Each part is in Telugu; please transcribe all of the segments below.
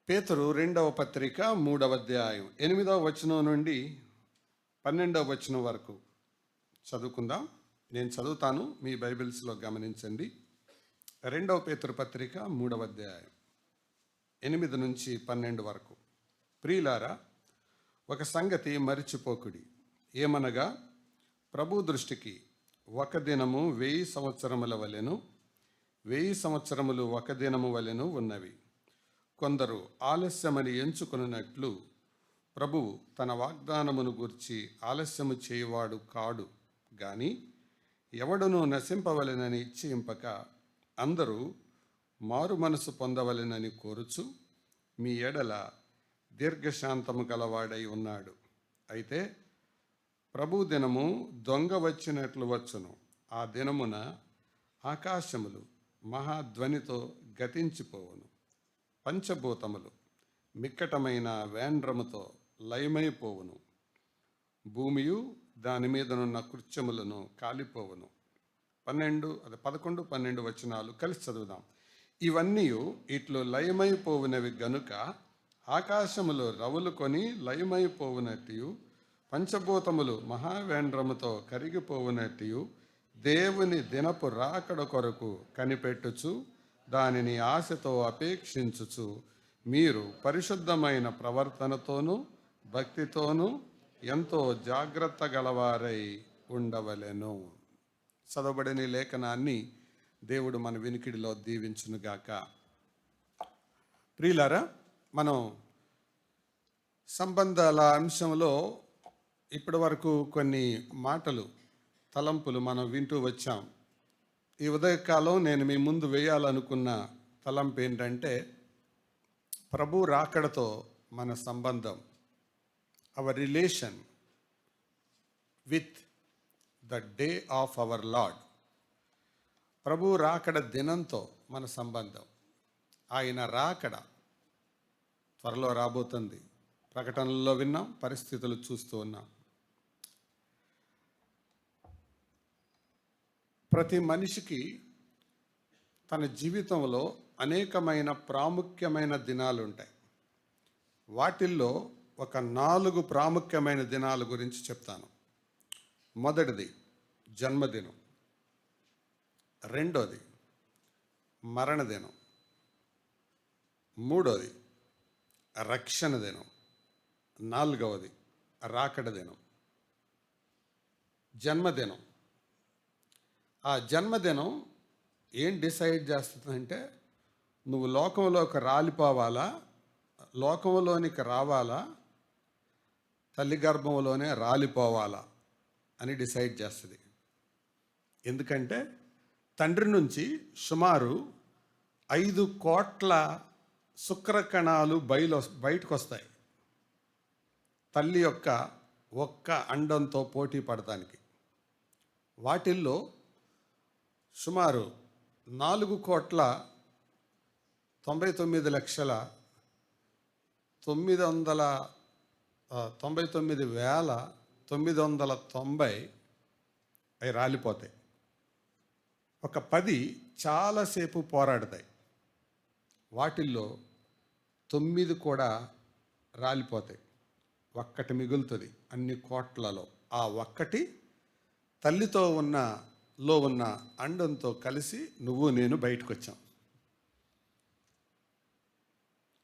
పేతురు రెండవ పత్రిక 3వ అధ్యాయం 8వ వచనం నుండి 12వ వచనం వరకు చదువుకుందాం. నేను చదువుతాను, మీ బైబిల్స్లో గమనించండి. రెండవ పేతురు పత్రిక 3వ అధ్యాయం 8 నుంచి 12 వరకు. ప్రియులారా, ఒక సంగతి మరిచిపోకుడి. ఏమనగా, ప్రభు దృష్టికి ఒక దినము 1000 సంవత్సరముల వలెను, 1000 సంవత్సరములు ఒక దినము వలెను ఉన్నవి. కొందరు ఆలస్యమని ఎంచుకున్నట్లు ప్రభువు తన వాగ్దానమును గూర్చి ఆలస్యము చేయువాడు కాడు గాని, ఎవడునూ నశింపవలెనని ఇచ్ఛింపక అందరూ మారు మనసు పొందవలెనని కోరుచు మీ ఎడల దీర్ఘశాంతము గలవాడై ఉన్నాడు. అయితే ప్రభు దినము దొంగ వచ్చినట్లు వచ్చును. ఆ దినమున ఆకాశములు మహాధ్వనితో గతించిపోవును, పంచభూతములు మిక్కటమైన వేండ్రముతో లయమైపోవును, భూమియు దాని మీదనున్న కృత్యములను కాలిపోవును. 11, 12 వచనాలు కలిసి చదువుదాం. ఇవన్నీ ఇట్లు లయమైపోవునవి గనుక ఆకాశములు రవులుకొని లయమైపోవునట్టు, పంచభూతములు మహావేండ్రముతో కరిగిపోవునట్టు దేవుని దినపు రాకడ కొరకు కనిపెట్టుచు దానిని ఆశతో అపేక్షించుచు మీరు పరిశుద్ధమైన ప్రవర్తనతోనూ భక్తితోనూ ఎంతో జాగ్రత్త గలవారై ఉండవలెను. చదవబడిన లేఖనాన్ని దేవుడు మన వినికిడిలో దీవించునుగాక. ప్రియులారా, మనం సంబంధాల అంశంలో ఇప్పటి వరకు కొన్ని మాటలు, తలంపులు మనం వింటూ వచ్చాం. ఈ ఉదయకాలం నేను మీ ముందు వేయాలనుకున్న తలంపు ఏంటంటే, ప్రభు రాకడతో మన సంబంధం, our relation with the day of our lord. ప్రభు రాకడ దినంతో మన సంబంధం. ఆయన రాకడ త్వరలో రాబోతుంది. ప్రకటనల్లో విన్నాం, పరిస్థితులు చూస్తూ ఉన్నాం. ప్రతి మనిషికి తన జీవితంలో అనేకమైన ప్రాముఖ్యమైన దినాలు ఉంటాయి. వాటిల్లో ఒక 4 ప్రాముఖ్యమైన దినాల గురించి చెప్తాను. మొదటిది జన్మదినం, రెండోది మరణదినం, మూడోది రక్షణ దినం, నాలుగవది రాకడ దినం. జన్మదినం. ఆ జన్మదినం ఏం డిసైడ్ చేస్తుందంటే, నువ్వు లోకంలోకి రాలిపోవాలా, లోకంలోనికి రావాలా, తల్లి గర్భంలోనే రాలిపోవాలా అని డిసైడ్ చేస్తుంది. ఎందుకంటే తండ్రి నుంచి సుమారు 5 కోట్ల శుక్రకణాలు బయటకు వస్తాయి, తల్లి యొక్క ఒక్క అండంతో పోటీ పడటానికి. వాటిల్లో సుమారు 4,99,999,990 అవి రాలిపోతాయి. ఒక 10 చాలాసేపు పోరాడతాయి. వాటిల్లో 9 కూడా రాలిపోతాయి. ఒక్కటి మిగులుతుంది అన్ని కోట్లలో. ఆ ఒక్కటి తల్లితో ఉన్న అండంతో కలిసి నువ్వు నేను బయటకు వచ్చాం.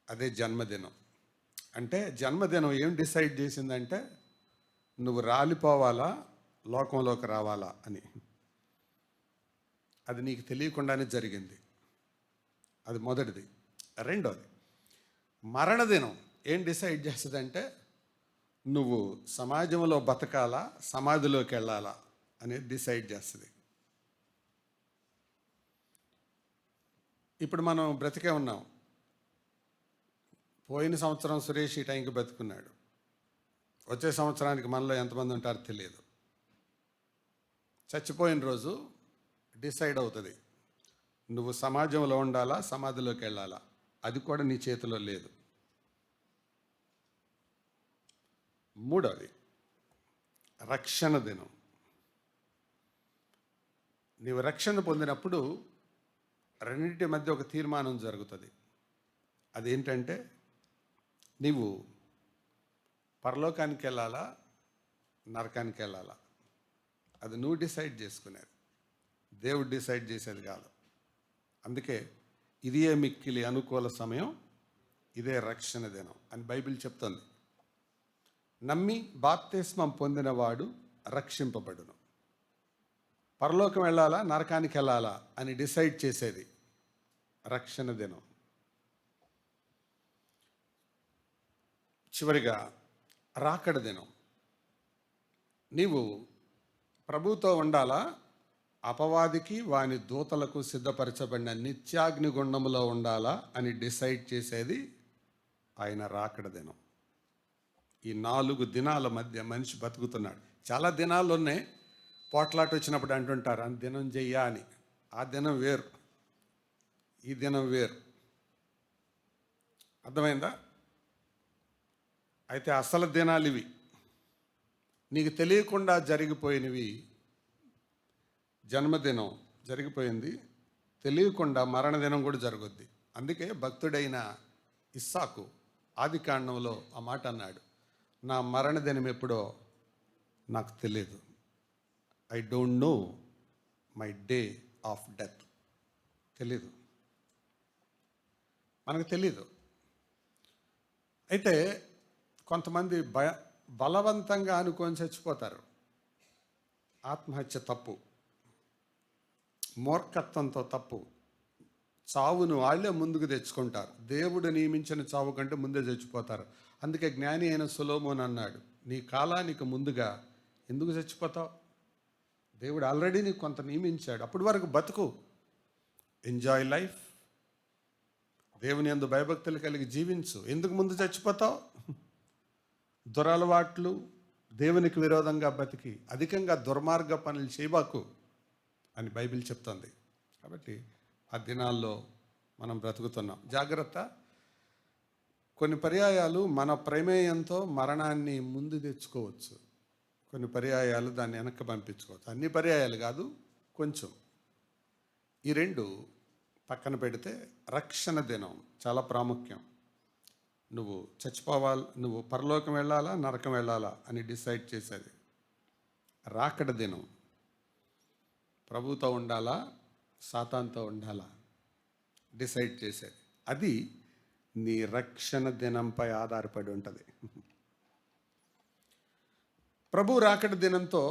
అదే జన్మదినం. అంటే జన్మదినం ఏం డిసైడ్ చేసిందంటే, నువ్వు రాలిపోవాలా, లోకంలోకి రావాలా అని. అది నీకు తెలియకుండానే జరిగింది. అది మొదటిది. రెండోది మరణదినం. ఏం డిసైడ్ చేస్తుందంటే, నువ్వు సమాజంలో బతకాలా, సమాధిలోకి వెళ్ళాలా అనేది డిసైడ్ చేస్తుంది. ఇప్పుడు మనం బ్రతికే ఉన్నాం. పోయిన సంవత్సరం సురేష్ ఈ టైంకి బతుకున్నాడు. వచ్చే సంవత్సరానికి మనలో ఎంతమంది ఉంటారో తెలియదు. చచ్చిపోయిన రోజు డిసైడ్ అవుతుంది, నువ్వు సమాజంలో ఉండాలా, సమాధిలోకి వెళ్ళాలా. అది కూడా నీ చేతిలో లేదు. మూడవది రక్షణ దినం. నీవు రక్షణ పొందినప్పుడు రెండింటి మధ్య ఒక తీర్మానం జరుగుతుంది. అదేంటంటే, నీవు పరలోకానికి వెళ్ళాలా, నరకానికి వెళ్ళాలా, అది నువ్వు డిసైడ్ చేసుకునేది, దేవుడు డిసైడ్ చేసేది కాదు. అందుకే ఇదే మిక్కిలి అనుకూల సమయం, ఇదే రక్షణ దినం అని బైబిల్ చెప్తుంది. నమ్మి బాప్తిస్మం పొందినవాడు రక్షింపబడును. పరలోకం వెళ్ళాలా, నరకానికి వెళ్ళాలా అని డిసైడ్ చేసేది రక్షణ దినం. చివరిగా రాకడ దినం. నీవు ప్రభుతో ఉండాలా, అపవాదికి వాని దూతలకు సిద్ధపరచబడిన నిత్యాగ్నిగుండంలో ఉండాలా అని డిసైడ్ చేసేది ఆయన రాకడ దినం. ఈ 4 దినాల మధ్య మనిషి బతుకుతున్నాడు. చాలా దినాలు ఉన్నాయి, పోట్లాట వచ్చినప్పుడు అంటుంటారు ఆ దినం చెయ్యా అని. ఆ దినం వేరు, ఈ దినం వేరు. అర్థమైందా? అయితే అసలు దినాలు ఇవి. నీకు తెలియకుండా జరిగిపోయినవి. జన్మదినం జరిగిపోయింది, తెలియకుండా మరణదినం కూడా జరుగుద్ది. అందుకే భక్తుడైన ఇస్సాకు ఆదికాండంలో ఆ మాట అన్నాడు, నా మరణదినం ఎప్పుడో నాకు తెలియదు. I don't know my day of death. తెలీదు, మనకు తెలీదు. అయితే కొంతమంది బలవంతంగా అనుకొని చచ్చిపోతారు. ఆత్మహత్య తప్పు, మూర్ఖత్వంతో తప్పు. చావును వాళ్ళే ముందుకు తెచ్చుకుంటారు. దేవుడు నియమించిన చావు కంటే ముందే చచ్చిపోతారు. అందుకే జ్ఞాని అయిన సొలొమోను అన్నాడు, నీ కాలానికి ముందుగా ఎందుకు చచ్చిపోతావు? దేవుడు ఆల్రెడీ నీకు కొంత నియమించాడు, అప్పటి వరకు బతుకు, ఎంజాయ్ లైఫ్, దేవుని యందు భయభక్తులు కలిగి జీవించు. ఎందుకు ముందు చచ్చిపోతావు? దురలవాట్లు, దేవునికి విరోధంగా బతికి అధికంగా దుర్మార్గ పనులు చేయబాకు అని బైబిల్ చెప్తుంది. కాబట్టి ఆ దినాల్లో మనం బ్రతుకుతున్నాం. జాగ్రత్త. కొన్ని పర్యాయాలు మన ప్రమేయంతో మరణాన్ని ముందు తెచ్చుకోవచ్చు, కొన్ని పర్యాయాలు దాన్ని వెనక్కి పంపించుకోవచ్చు. అన్ని పర్యాయాలు కాదు, కొంచెం. ఈ 2 పక్కన పెడితే రక్షణ దినం చాలా ప్రాముఖ్యం. నువ్వు చచ్చిపోవాలి, నువ్వు పరలోకం వెళ్ళాలా, నరకం వెళ్ళాలా అని డిసైడ్ చేసేది. రాకడ దినం ప్రభుతో ఉండాలా, సాతాన్తో ఉండాలా డిసైడ్ చేసేది. అది నీ రక్షణ దినంపై ఆధారపడి ఉంటుంది. ప్రభు రాకడ దినంతో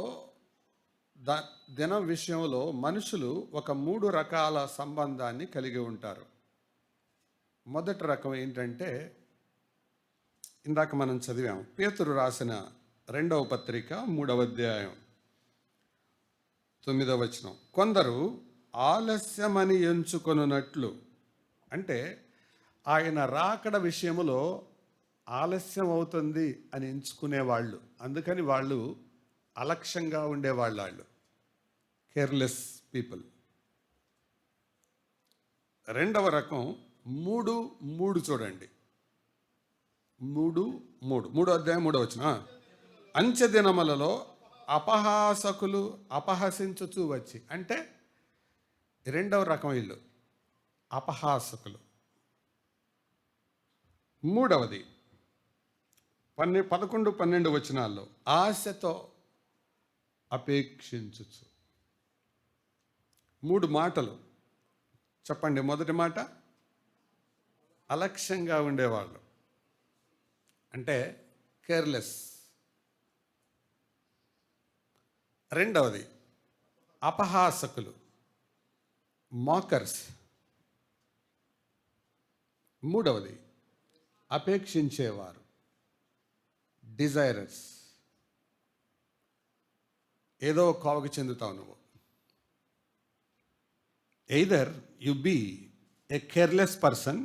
దినం విషయంలో మనుషులు ఒక 3 రకాల సంబంధాన్ని కలిగి ఉంటారు. మొదటి రకం ఏంటంటే, ఇందాక మనం చదివాం, పేతురు రాసిన 2వ పత్రిక 3వ అధ్యాయం 9వ వచనం. కొందరు ఆలస్యమని ఎంచుకొనున్నట్లు, అంటే ఆయన రాకడ విషయంలో ఆలస్యం అవుతుంది అని ఎంచుకునేవాళ్ళు, అందుకని వాళ్ళు అలక్ష్యంగా ఉండేవాళ్ళు, వాళ్ళు కేర్లెస్ పీపుల్. 2వ రకం 3:3 చూడండి. 3:3 అధ్యాయం 3వ వచనం. అంచె దినములలో అపహాసకులు అపహసించుచూ వచ్చి, అంటే 2వ రకం ఇల్లు అపహాసకులు. 3వది 11, 12 వచనాల్లో ఆశతో అపేక్షించుచు. 3 మాటలు చెప్పండి. మొదటి మాట అలక్ష్యంగా ఉండేవాళ్ళు, అంటే కేర్లెస్. 2వది అపహాసకులు, మాకర్స్. 3వది అపేక్షించేవారు, డిజైరర్స్. ఏదో కోవకు చెందుతావు నువ్వు. Either you be a careless person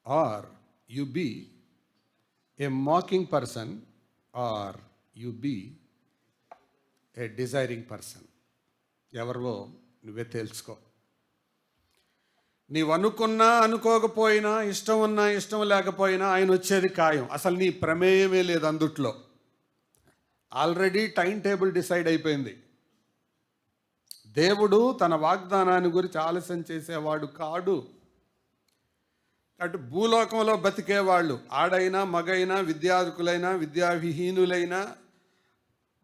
or you be a mocking person or you be a desiring person. ఎవరివో నువ్వే తెలుసుకో. నీవు అనుకున్నా అనుకోకపోయినా, ఇష్టం ఉన్నా ఇష్టం లేకపోయినా ఆయన వచ్చేది ఖాయం. అసలు నీ ప్రమేయమే లేదు అందుట్లో. ఆల్రెడీ టైం టేబుల్ డిసైడ్ అయిపోయింది. దేవుడు తన వాగ్దానాన్ని గురించి ఆలస్యం చేసేవాడు కాడు. అటు భూలోకంలో బతికే వాళ్ళు, ఆడైనా మగైనా, విద్యార్థులైనా విద్యావిహీనులైనా,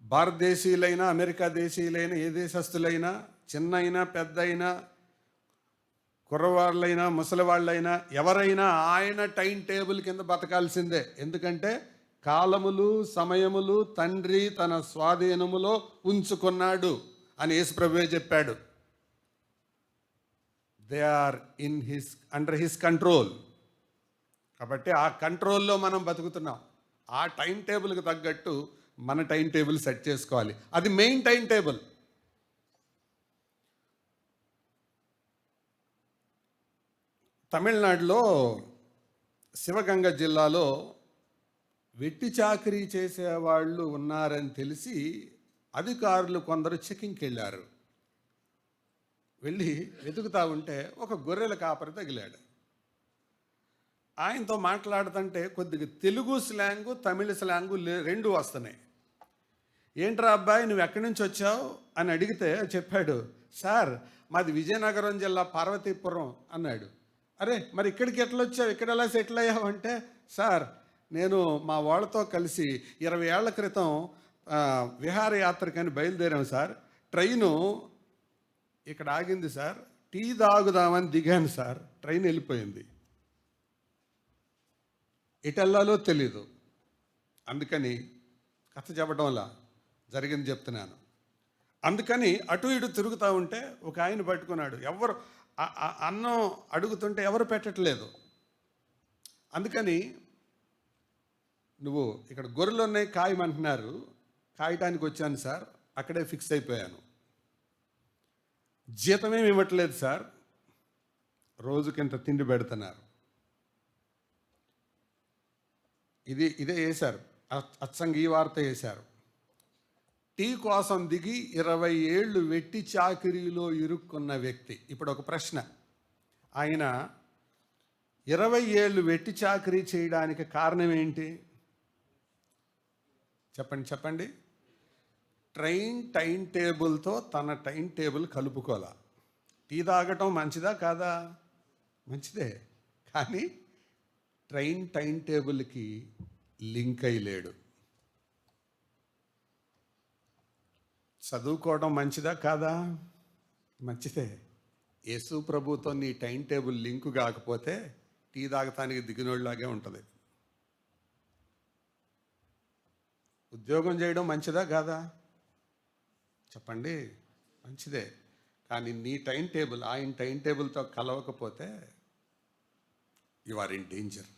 భారతదేశీయులైనా అమెరికా దేశీయులైనా ఏ దేశస్తులైనా, చిన్నైనా పెద్దయినా, కుర్రవాళ్ళైనా ముసలివాళ్ళైనా ఎవరైనా ఆయన టైం టేబుల్ కింద బతకాల్సిందే. ఎందుకంటే కాలములు సమయములు తండ్రి తన స్వాధీనములో ఉంచుకున్నాడు అని యేసుప్రభువే చెప్పాడు. They are under his control. కాబట్టి ఆ కంట్రోల్లో మనం బతుకుతున్నాం. ఆ టైం టేబుల్కి తగ్గట్టు మన టైం టేబుల్ సెట్ చేసుకోవాలి. అది మెయిన్ టైం టేబుల్. తమిళనాడులో శివగంగ జిల్లాలో వెట్టి చాకరీ చేసేవాళ్ళు ఉన్నారని తెలిసి అధికారులు కొందరు చెకింగ్కి వెళ్ళారు. వెళ్ళి వెతుకుతా ఉంటే ఒక గొర్రెల కాపరి తగిలాడు. ఆయనతో మాట్లాడుతుంటే కొద్దిగా తెలుగు స్లాంగు తమిళ స్లాంగు రెండు వస్తున్నాయి. ఏంట్రా అబ్బాయి నువ్వు ఎక్కడి నుంచి వచ్చావు అని అడిగితే చెప్పాడు, సార్ మాది విజయనగరం జిల్లా పార్వతీపురం అన్నాడు. అరే మరి ఇక్కడికి ఎట్లా వచ్చావు, ఇక్కడ ఎలా సెటిల్ అయ్యావు అంటే, సార్ నేను మా వాళ్ళతో కలిసి 20 ఏళ్ల క్రితం విహారయాత్రకని బయలుదేరాం సార్. ట్రైను ఇక్కడ ఆగింది సార్, టీ తాగుదామని దిగాను సార్, ట్రైన్ వెళ్ళిపోయింది, ఎటెల్లాలో తెలీదు, అందుకని కథ చెప్పడంలా జరిగింది చెప్తున్నాను. అందుకని అటు ఇటు తిరుగుతూ ఉంటే ఒక ఆయన పట్టుకున్నాడు. ఎవరు అన్నం అడుగుతుంటే ఎవరు పెట్టట్లేదు. అందుకని నువ్వు ఇక్కడ గొర్రెలు ఉన్నాయి కాయమంటున్నారు, కాయటానికి వచ్చాను సార్, అక్కడే ఫిక్స్ అయిపోయాను. జీతమేమి ఇవ్వట్లేదు సార్, రోజుకింత తిండి పెడుతున్నారు. ఇదే వేశారు, అచ్చంగా ఈ వార్త వేశారు. టీ కోసం దిగి 20 ఏళ్ళు వెట్టి చాకిరీలో ఇరుక్కున్న వ్యక్తి. ఇప్పుడు ఒక ప్రశ్న, ఆయన 20 ఏళ్ళు వెట్టి చాకిరీ చేయడానికి కారణం ఏంటి చెప్పండి. ట్రైన్ టైం టేబుల్తో తన టైం టేబుల్ కలుపుకోలా. టీ తాగటం మంచిదా కాదా? మంచిదే, కానీ ట్రైన్ టైం టేబుల్కి లింక్ అయ్యలేడు. చదువుకోవడం మంచిదా కాదా? మంచిదే. యేసు ప్రభుతో నీ టైం టేబుల్ లింకు కాకపోతే టీ తాగటానికి దిగినోళ్ళలాగే ఉంటుంది. ఉద్యోగం చేయడం మంచిదా కాదా? చెప్పండి, మంచిదే. కానీ నీ టైం టేబుల్ ఆయన టైం టేబుల్తో కలవకపోతే యు ఆర్ ఇన్ డేంజర్.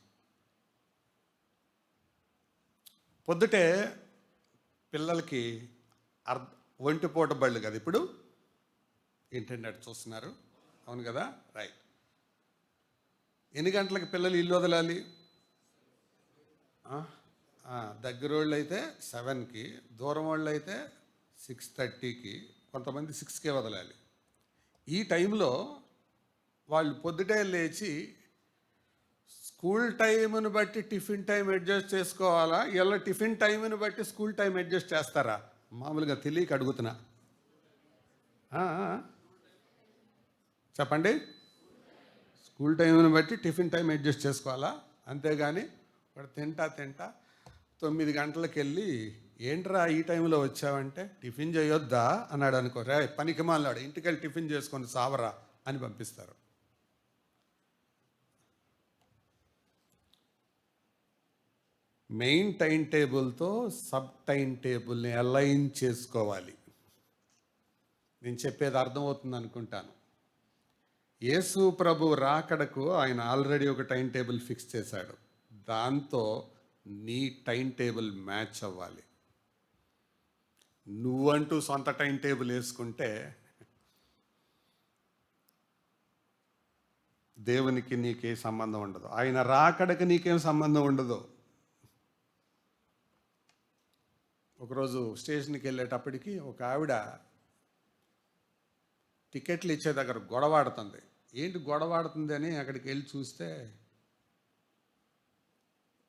పొద్దుటే పిల్లలకి ఒంటిపూట బళ్ళు కదా ఇప్పుడు, ఇంటర్నెట్ చూస్తున్నారు, అవును కదా, రైట్. ఎన్ని గంటలకు పిల్లలు ఇల్లు వదలాలి? దగ్గర వాళ్ళు అయితే 7కి, దూరం వాళ్ళు అయితే 6:30కి, కొంతమంది 6కే వదలాలి. ఈ టైంలో వాళ్ళు పొద్దుటే లేచి స్కూల్ టైంను బట్టి టిఫిన్ టైం అడ్జస్ట్ చేసుకోవాలా, ఇలా టిఫిన్ టైంను బట్టి స్కూల్ టైం అడ్జస్ట్ చేస్తారా? మామూలుగా తెలియక అడుగుతున్నా, చెప్పండి. స్కూల్ టైంను బట్టి టిఫిన్ టైం అడ్జస్ట్ చేసుకోవాలా, అంతేగాని వాడు తింటా 9 గంటలకు వెళ్ళి ఏంట్రా ఈ టైంలో వచ్చావంటే టిఫిన్ చేయొద్దా అన్నాడు అనుకో, రే పనికి మాలాడు, ఇంటికి వెళ్ళి టిఫిన్ చేసుకొని సావరా అని పంపిస్తారు. మెయిన్ టైం టేబుల్తో సబ్ టైం టేబుల్ని అలైన్ చేసుకోవాలి. నేను చెప్పేది అర్థమవుతుంది అనుకుంటాను. యేసు ప్రభు రాకడకు ఆయన ఆల్రెడీ ఒక టైం టేబుల్ ఫిక్స్ చేశాడు. దాంతో నీ టైం టేబుల్ మ్యాచ్ అవ్వాలి. నువ్వంటూ సొంత టైం టేబుల్ వేసుకుంటే దేవునికి నీకే సంబంధం ఉండదు, ఆయన రాకడకు నీకేం సంబంధం ఉండదు. ఒకరోజు స్టేషన్కి వెళ్ళేటప్పటికి ఒక ఆవిడ టికెట్లు ఇచ్చే దగ్గర గొడవాడుతుంది. ఏంటి గొడవాడుతుంది అని అక్కడికి వెళ్ళి చూస్తే,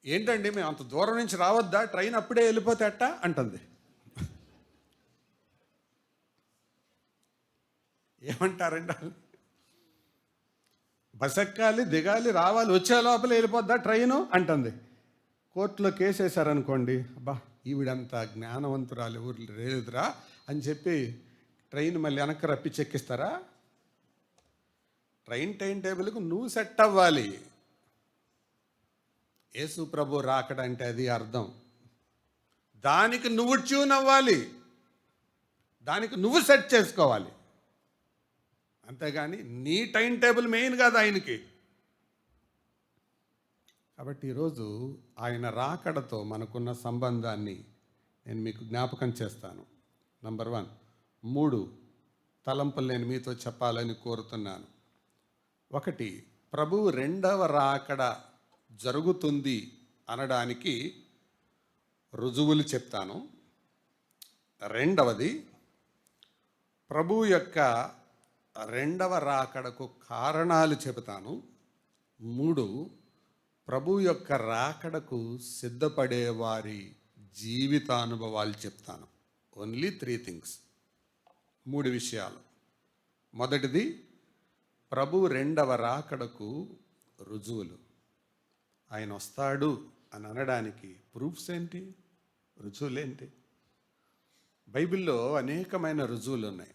ఏంటండి మేము అంత దూరం నుంచి రావద్దా, ట్రైన్ అప్పుడే వెళ్ళిపోతే అట్టా అంటుంది. ఏమంటారండి? బస్ ఎక్కాలి, దిగాలి, రావాలి, వచ్చే లోపల వెళ్ళిపోద్దా ట్రైను అంటుంది. కోర్టులో కేసు వేశారనుకోండి, అబ్బా ఈవిడంత జ్ఞానవంతురాలు ఎవరు లేదురా అని చెప్పి ట్రైన్ మళ్ళీ వెనక్కి రప్పించి ఎక్కిస్తారా? ట్రైన్ టైం టేబుల్కి నువ్వు సెట్ అవ్వాలి. యేసు ప్రభు రాకడంటే అది అర్థం. దానికి నువ్వు ట్యూన్ అవ్వాలి, దానికి నువ్వు సెట్ చేసుకోవాలి. అంతేగాని నీ టైం టేబుల్ మెయిన్ కాదు ఆయనకి. కాబట్టి ఈరోజు ఆయన రాకడతో మనకున్న సంబంధాన్ని నేను మీకు జ్ఞాపకం చేస్తాను. నంబర్ 1, 3 తలంపులు నేను మీతో చెప్పాలని కోరుతున్నాను. 1, ప్రభువు రెండవ రాకడ జరుగుతుంది అనడానికి రుజువులు చెప్తాను. 2వది, ప్రభువు యొక్క రెండవ రాకడకు కారణాలు చెబుతాను. 3, ప్రభు యొక్క రాకడకు సిద్ధపడే వారి జీవితానుభవాలు చెప్తాను. ఓన్లీ 3 థింగ్స్, 3 విషయాలు. మొదటిది, ప్రభు రెండవ రాకడకు రుజువులు. ఆయన వస్తాడు అని అనడానికి ప్రూఫ్స్ ఏంటి, రుజువులేంటి? బైబిల్లో అనేకమైన రుజువులు ఉన్నాయి,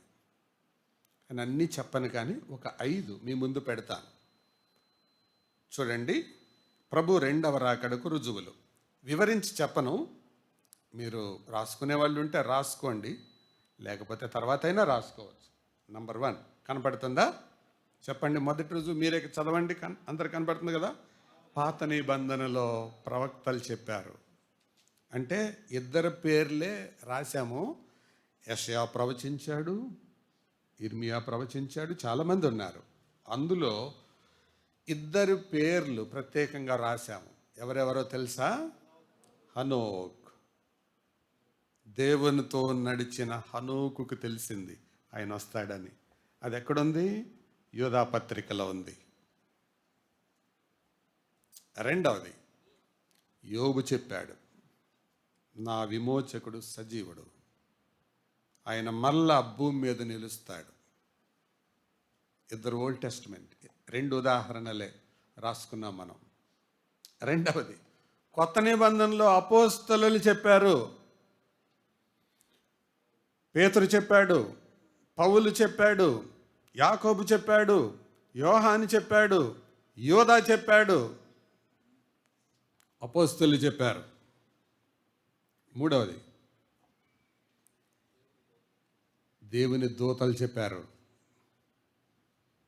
అని అన్నీ చెప్పను, కానీ ఒక 5 మీ ముందు పెడతాను. చూడండి, ప్రభు రెండవ రాకడకు రుజువులు వివరించి చెప్పను. మీరు రాసుకునే వాళ్ళు ఉంటే రాసుకోండి, లేకపోతే తర్వాత అయినా రాసుకోవచ్చు. నంబర్ 1 కనపడుతుందా? చెప్పండి. మొదటి రుజువు మీరే చదవండి, అందరు కనపడుతుంది కదా. పాత నిబంధనలో ప్రవక్తలు చెప్పారు. అంటే 2 పేర్లే రాశాము. యెషయా ప్రవచించాడు, ఇర్మియా ప్రవచించాడు, చాలామంది ఉన్నారు. అందులో 2 పేర్లు ప్రత్యేకంగా రాశాము. ఎవరెవరో తెలుసా? హనోక్. దేవునితో నడిచిన హనోకుకు తెలిసింది ఆయన వస్తాడని. అది ఎక్కడుంది? యోధా పత్రికలో ఉంది. 2వది, యోబు చెప్పాడు, నా విమోచకుడు సజీవుడు, ఆయన మళ్ళా భూమి మీద నిలుస్తాడు. 2 ఓల్డ్ టెస్టిమెంట్, 2 ఉదాహరణలే రాసుకున్నాం మనం. 2వది, కొత్త నిబంధనలో అపోస్తలులు చెప్పారు. పేతురు చెప్పాడు, పౌలు చెప్పాడు, యాకోబు చెప్పాడు, యోహాను చెప్పాడు, యోధా చెప్పాడు, అపోస్తలులు చెప్పారు. 3వది, దేవుని దూతలు చెప్పారు.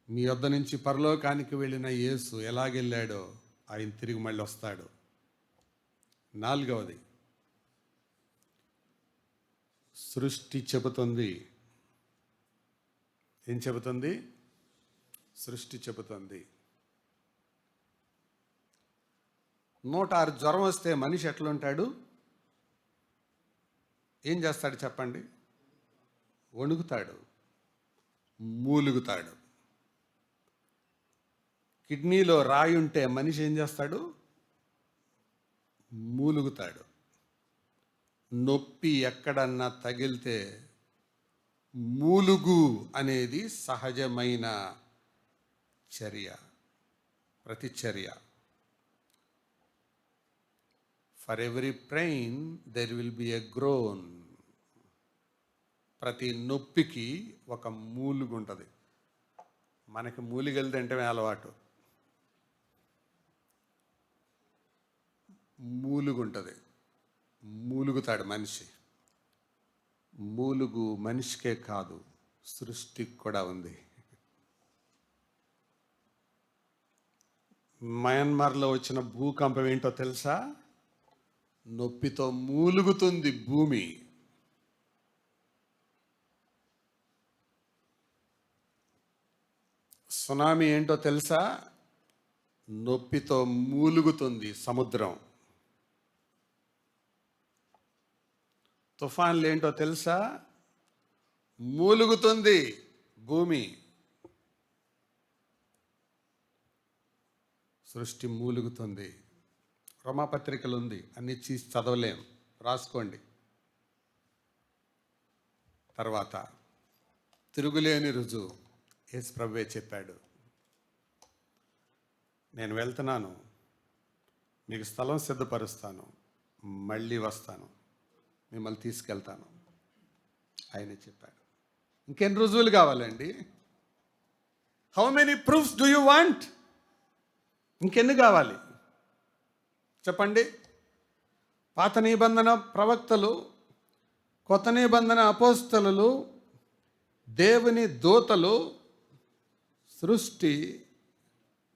మీ వద్ద నుంచి పరలోకానికి వెళ్ళిన యేసు ఎలాగెళ్ళాడో ఆయన తిరిగి మళ్ళీ వస్తాడు. 4వది, సృష్టి చెబుతుంది. ఏం చెబుతుంది? సృష్టి చెబుతుంది. 106 జ్వరం వస్తే మనిషి ఎట్లుంటాడు? ఏం చేస్తాడు చెప్పండి? వణుకుతాడు, మూలుగుతాడు. కిడ్నీలో రాయి ఉంటే మనిషి ఏం చేస్తాడు? మూలుగుతాడు. నొప్పి ఎక్కడన్నా తగిలితే మూలుగు అనేది సహజమైన చర్య, ప్రతిచర్య. For every pain there will be a grown. ప్రతి నొప్పికి ఒక మూలుగు ఉంటుంది. మనకి మూలిగలు తింటమే అలవాటు. మూలుగుంటుంది, మూలుగుతాడు మనిషి. మూలుగు మనిషికే కాదు, సృష్టికి కూడా ఉంది. మయన్మార్లో వచ్చిన భూకంపం ఏంటో తెలుసా? నొప్పితో మూలుగుతుంది భూమి. సునామీ ఏంటో తెలుసా? నొప్పితో మూలుగుతుంది సముద్రం. తుఫాన్లు ఏంటో తెలుసా? మూలుగుతుంది భూమి. సృష్టి మూలుగుతుంది. రోమాపత్రికలు ఉంది, అన్ని చీసి చదవలేం, రాసుకోండి. తర్వాత తిరుగులేని రుజువు యేసు ప్రభువే చెప్పాడు. నేను వెళ్తున్నాను, మీకు స్థలం సిద్ధపరుస్తాను, మళ్ళీ వస్తాను, మిమ్మల్ని తీసుకెళ్తాను ఆయన చెప్పాడు. ఇంకెన్ని రుజువులు కావాలండి? How many proofs do you want? ఇంకెన్ని కావాలి చెప్పండి? పాత నిబంధన ప్రవక్తలు, కొత్త నిబంధన అపోస్తలులు, దేవుని దూతలు, సృష్టి,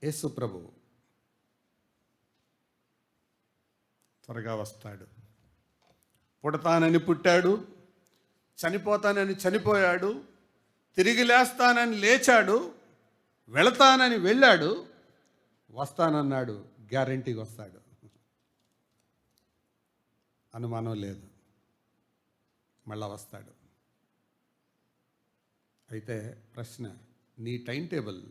యేసు ప్రభువు త్వరగా వస్తాడు. పుడతానని పుట్టాడు, చనిపోతానని చనిపోయాడు, తిరిగి లేస్తానని లేచాడు, వెళతానని వెళ్ళాడు, వస్తానన్నాడు, గ్యారంటీగా వస్తాడు, అనుమానం లేదు, మళ్ళా వస్తాడు. అయితే ప్రశ్న, నీ టైం టేబుల్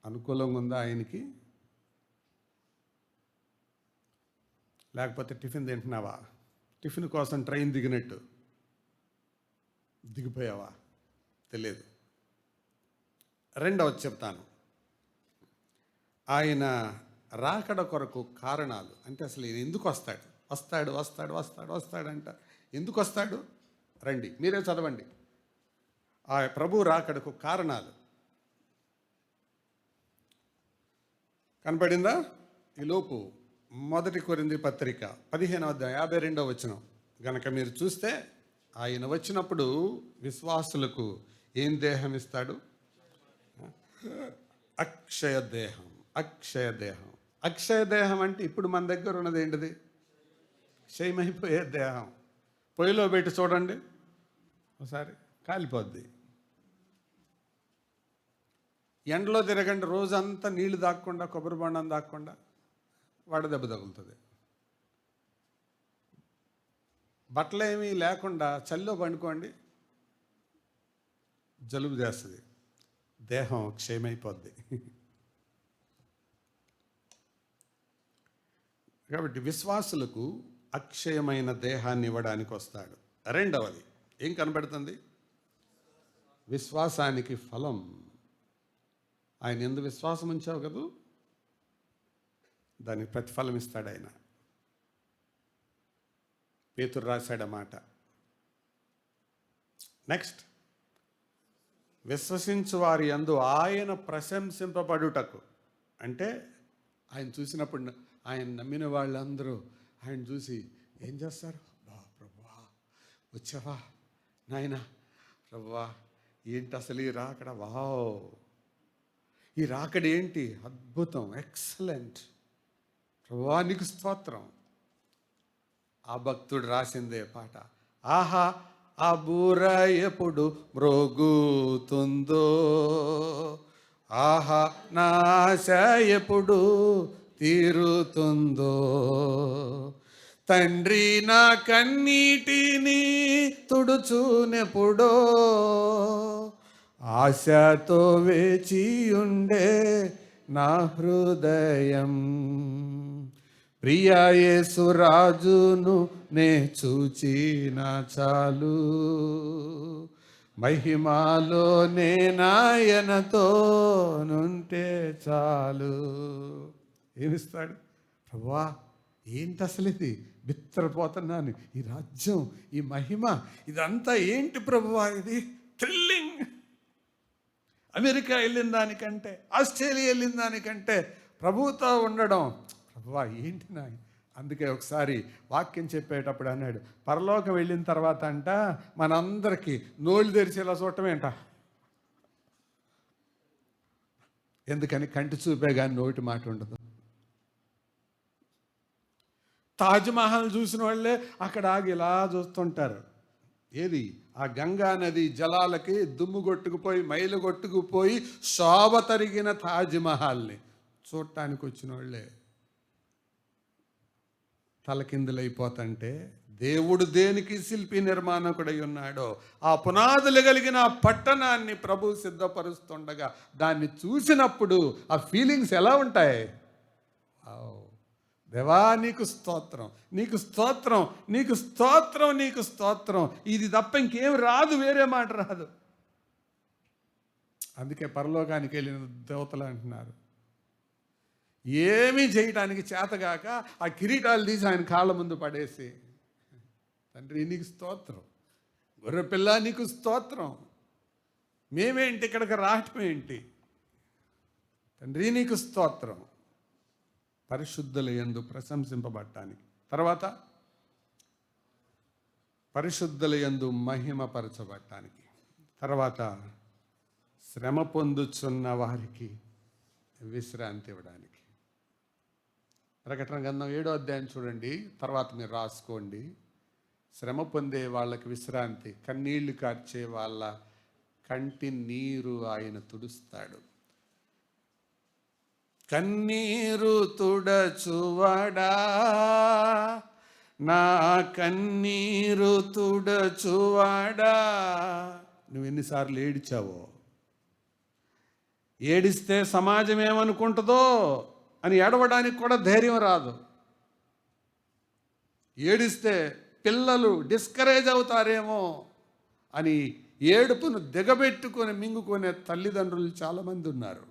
అనుకూలంగా ఉందా ఆయనకి? లేకపోతే టిఫిన్ తింటున్నావా? టిఫిన్ కోసం ట్రైన్ దిగినట్టు దిగిపోయావా? తెలియదు. రెండవది చెప్తాను, ఆయన రాకడ కొరకు కారణాలు. అంటే అసలు ఈయన ఎందుకు వస్తాడు? వస్తాడు వస్తాడు వస్తాడు వస్తాడంట. ఎందుకు వస్తాడు? రండి, మీరే చదవండి. ఆ ప్రభు రాకడకు కారణాలు కనపడిందా? ఈలోపు 1 కొరింథీ పత్రిక 15వ అధ్యాయం 52వ వచనం గనక మీరు చూస్తే, ఆయన వచ్చినప్పుడు విశ్వాసులకు ఏం దేహం ఇస్తాడు? అక్షయ దేహం. అక్షయ దేహం. అక్షయ దేహం అంటే ఇప్పుడు మన దగ్గర ఉన్నది ఏంటిది? క్షయమైపోయే దేహం. పొయ్యిలో పెట్టి చూడండి ఒకసారి, కాలిపోద్ది. ఎండలో తిరగండి రోజంతా, నీళ్లు దాక్కుండా, కొబ్బరి బొండం దాక్కుండా, వడదెబ్బ తగులుతుంది. బట్టలేమీ లేకుండా చలిలో పండుకోండి, జలుబు చేస్తుంది, దేహం క్షయమైపోద్ది. కాబట్టి విశ్వాసులకు అక్షయమైన దేహాన్ని ఇవ్వడానికి వస్తాడు. రెండవది ఏం కనబడుతుంది? విశ్వాసానికి ఫలం. ఆయన ఎందు విశ్వాసం ఉంచావు కదూ, దానికి ప్రతిఫలం ఇస్తాడు ఆయన. పేతురు రాశాడన్నమాట. నెక్స్ట్, విశ్వసించు వారి యందు ఆయన ప్రశంసింపబడుటకు. అంటే ఆయన చూసినప్పుడు, ఆయన నమ్మిన వాళ్ళందరూ ఆయన చూసి ఏం చేస్తారు? ప్రభువా వచ్చావా నాయన, ప్రభువా ఏంటి అసలు ఈ రాకడ, వావ్, ఈ రాకడ ఏంటి అద్భుతం, ఎక్సలెంట్, ప్రభువా నీకు స్తోత్రం. ఆ భక్తుడు రాసిందే పాట, ఆహా ఆ బూర ఎప్పుడు మ్రోగుతుందో, ఆహా నా ఆశ ఎప్పుడు తీరుతుందో, తండ్రి నా కన్నీటిని తుడుచునెప్పుడో, ఆశతో వేచియుండే నా హృదయం, ప్రియా యేసు రాజును నే చూచిన చాలు, మహిమాలో నేనాయనతో నుంటే చాలు. ఏమిస్తాడు? ప్రభువా ఏంటి అసలు ఇది, బిత్తరపోతున్నాను, ఈ రాజ్యం, ఈ మహిమ, ఇదంతా ఏంటి ప్రభువా, ఇది థ్రిల్లింగ్. అమెరికా వెళ్ళిన దానికంటే, ఆస్ట్రేలియా వెళ్ళిన దానికంటే ప్రభువుతో ఉండడం, ప్రభువా ఏంటి నా. అందుకే ఒకసారి వాక్యం చెప్పేటప్పుడు అన్నాడు, పరలోకం వెళ్ళిన తర్వాత అంట మనందరికీ నోళ్ళు తెరిచేలా చూడటమేంట. ఎందుకని? కంటి చూపే కానీ నోటి మాట ఉండదు. తాజ్మహల్ చూసిన వాళ్ళే అక్కడ ఆగి ఇలా చూస్తుంటారు. ఏది? ఆ గంగా నది జలాలకి దుమ్ము కొట్టుకుపోయి, మైలు కొట్టుకుపోయి శోభ తరిగిన తాజ్మహల్ని చూడటానికి వచ్చిన వాళ్ళే తలకిందులైపోతుంటే, దేవుడు దేనికి శిల్పి నిర్మాణకుడై ఉన్నాడో ఆ పునాదులు కలిగిన ఆ పట్టణాన్ని ప్రభు సిద్ధపరుస్తుండగా దాన్ని చూసినప్పుడు ఆ ఫీలింగ్స్ ఎలా ఉంటాయి? దేవా నీకు స్తోత్రం, నీకు స్తోత్రం, నీకు స్తోత్రం, నీకు స్తోత్రం. ఇది తప్ప ఇంకేం రాదు, వేరే మాట రాదు. అందుకే పరలోకానికి వెళ్ళిన దేవతలు అంటున్నారు, ఏమీ చేయడానికి చేతగాక ఆ కిరీటాలు తీసి ఆయన కాళ్ళ ముందు పడేసి, తండ్రి నీకు స్తోత్రం, గొర్రెపిల్ల నీకు స్తోత్రం, మేమేంటి ఇక్కడికి రావటం ఏంటి, తండ్రి నీకు స్తోత్రం, పరిశుద్ధుల యందు ప్రశంసింపబడటానికి. తర్వాత పరిశుద్ధుల యందు మహిమపరచబడటానికి. తర్వాత శ్రమ పొందుచున్న వారికి విశ్రాంతి ఇవ్వడానికి. ప్రకటన గ్రంథం 7వ అధ్యాయం చూడండి, తర్వాత మీరు రాసుకోండి. శ్రమ పొందే వాళ్ళకి విశ్రాంతి, కన్నీళ్లు కార్చే వాళ్ళ కంటి నీరు ఆయన తుడుస్తాడు. కన్నీరు తుడచువాడా, నా కన్నీరు తుడచువాడా. నువ్వు ఎన్నిసార్లు ఏడిచావో, ఏడిస్తే సమాజం ఏమనుకుంటుందో అని ఏడవడానికి కూడా ధైర్యం రాదు. ఏడిస్తే పిల్లలు డిస్కరేజ్ అవుతారేమో అని ఏడుపును దిగబెట్టుకొని మింగుకునే తల్లిదండ్రులు చాలామంది ఉన్నారు.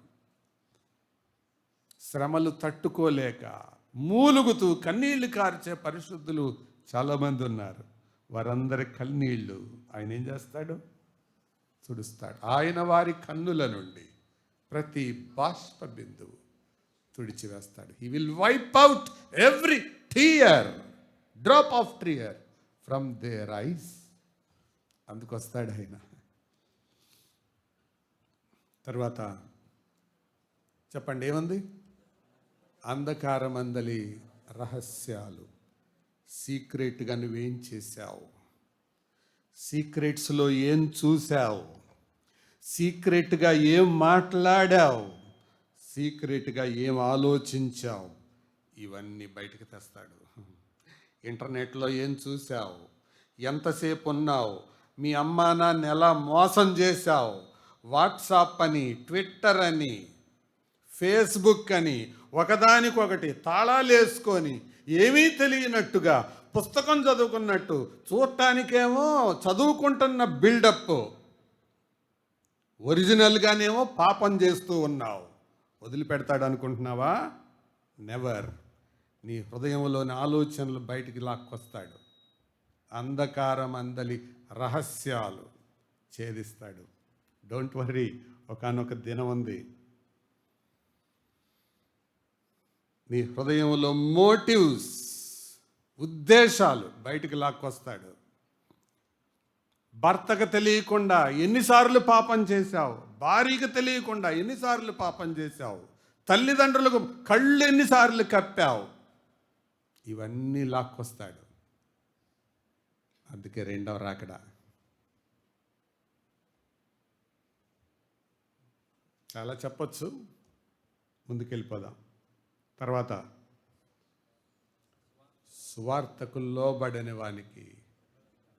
శ్రమలు తట్టుకోలేక మూలుగుతూ కన్నీళ్లు కార్చే పరిశుద్ధులు చాలామంది ఉన్నారు. వారందరి కన్నీళ్లు ఆయన ఏం చేస్తాడు? తుడుస్తాడు. ఆయన వారి కన్నుల నుండి ప్రతి బాష్ప బిందువు తుడిచివేస్తాడు. He will wipe out every tear, drop of tear from their eyes. అందుకొస్తాడు ఆయన. తర్వాత చెప్పండి ఏముంది? అంధకారమందలి రహస్యాలు. సీక్రెట్గా నువ్వేం చేశావు, సీక్రెట్స్లో ఏం చూసావు, సీక్రెట్గా ఏం మాట్లాడావు, సీక్రెట్గా ఏం ఆలోచించావు, ఇవన్నీ బయటకు తెస్తాడు. ఇంటర్నెట్లో ఏం చూసావు, ఎంతసేపు ఉన్నావు, మీ అమ్మా నాన్న ఎలా మోసం చేశావు, వాట్సాప్ అని, ట్విట్టర్ అని, ఫేస్బుక్ అని ఒకదానికొకటి తాళాలు వేసుకొని ఏమీ తెలియనట్టుగా పుస్తకం చదువుకున్నట్టు, చూడటానికేమో చదువుకుంటున్న బిల్డప్, ఒరిజినల్గానేమో పాపం చేస్తూ ఉన్నావు. వదిలిపెడతాడు అనుకుంటున్నావా? నెవర్. నీ హృదయంలోని ఆలోచనలు బయటికి లాక్కొస్తాడు. అంధకారం అందలి రహస్యాలు ఛేదిస్తాడు. డోంట్ వర్రీ, ఒకానొక దినం ఉంది. నీ హృదయంలో మోటివ్స్, ఉద్దేశాలు బయటికి లాక్కొస్తాడు. భర్తకు తెలియకుండా ఎన్నిసార్లు పాపం చేశావు, భార్యకు తెలియకుండా ఎన్నిసార్లు పాపం చేశావు, తల్లిదండ్రులకు కళ్ళు ఎన్నిసార్లు కప్పావు, ఇవన్నీ లాక్కొస్తాడు. అందుకే రెండవ రాకడ. చాలా చెప్పొచ్చు, ముందుకెళ్ళిపోదాం. తర్వాత సువార్తకు లోబడని వానికి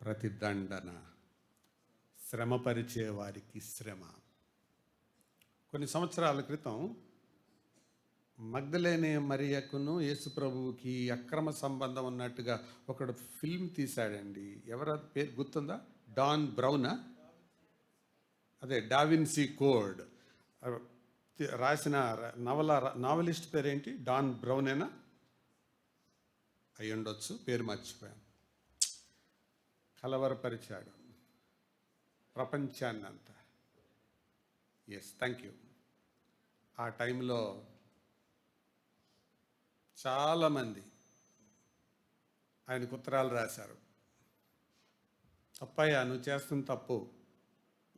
ప్రతిదండన, శ్రమపరిచే వారికి శ్రమ. కొన్ని సంవత్సరాల క్రితం మగ్దలేనే మరియకును యేసుప్రభువుకి అక్రమ సంబంధం ఉన్నట్టుగా ఒకడు ఫిల్మ్ తీశాడండి. ఎవరు పేరు గుర్తుందా? డాన్ బ్రౌనా? అదే డావిన్సీ కోడ్ రాసిన నావలిస్ట్ పేరేంటి? డాన్ బ్రౌనేనా? అయి ఉండొచ్చు, పేరు మర్చిపోయాను. కలవరపరిచాడు ప్రపంచాన్ని అంతా. Yes, thank you. ఆ టైంలో చాలామంది ఆయనకు ఉత్తరాలు రాశారు. అప్పయ్య, నువ్వు చేస్తున్న తప్పు,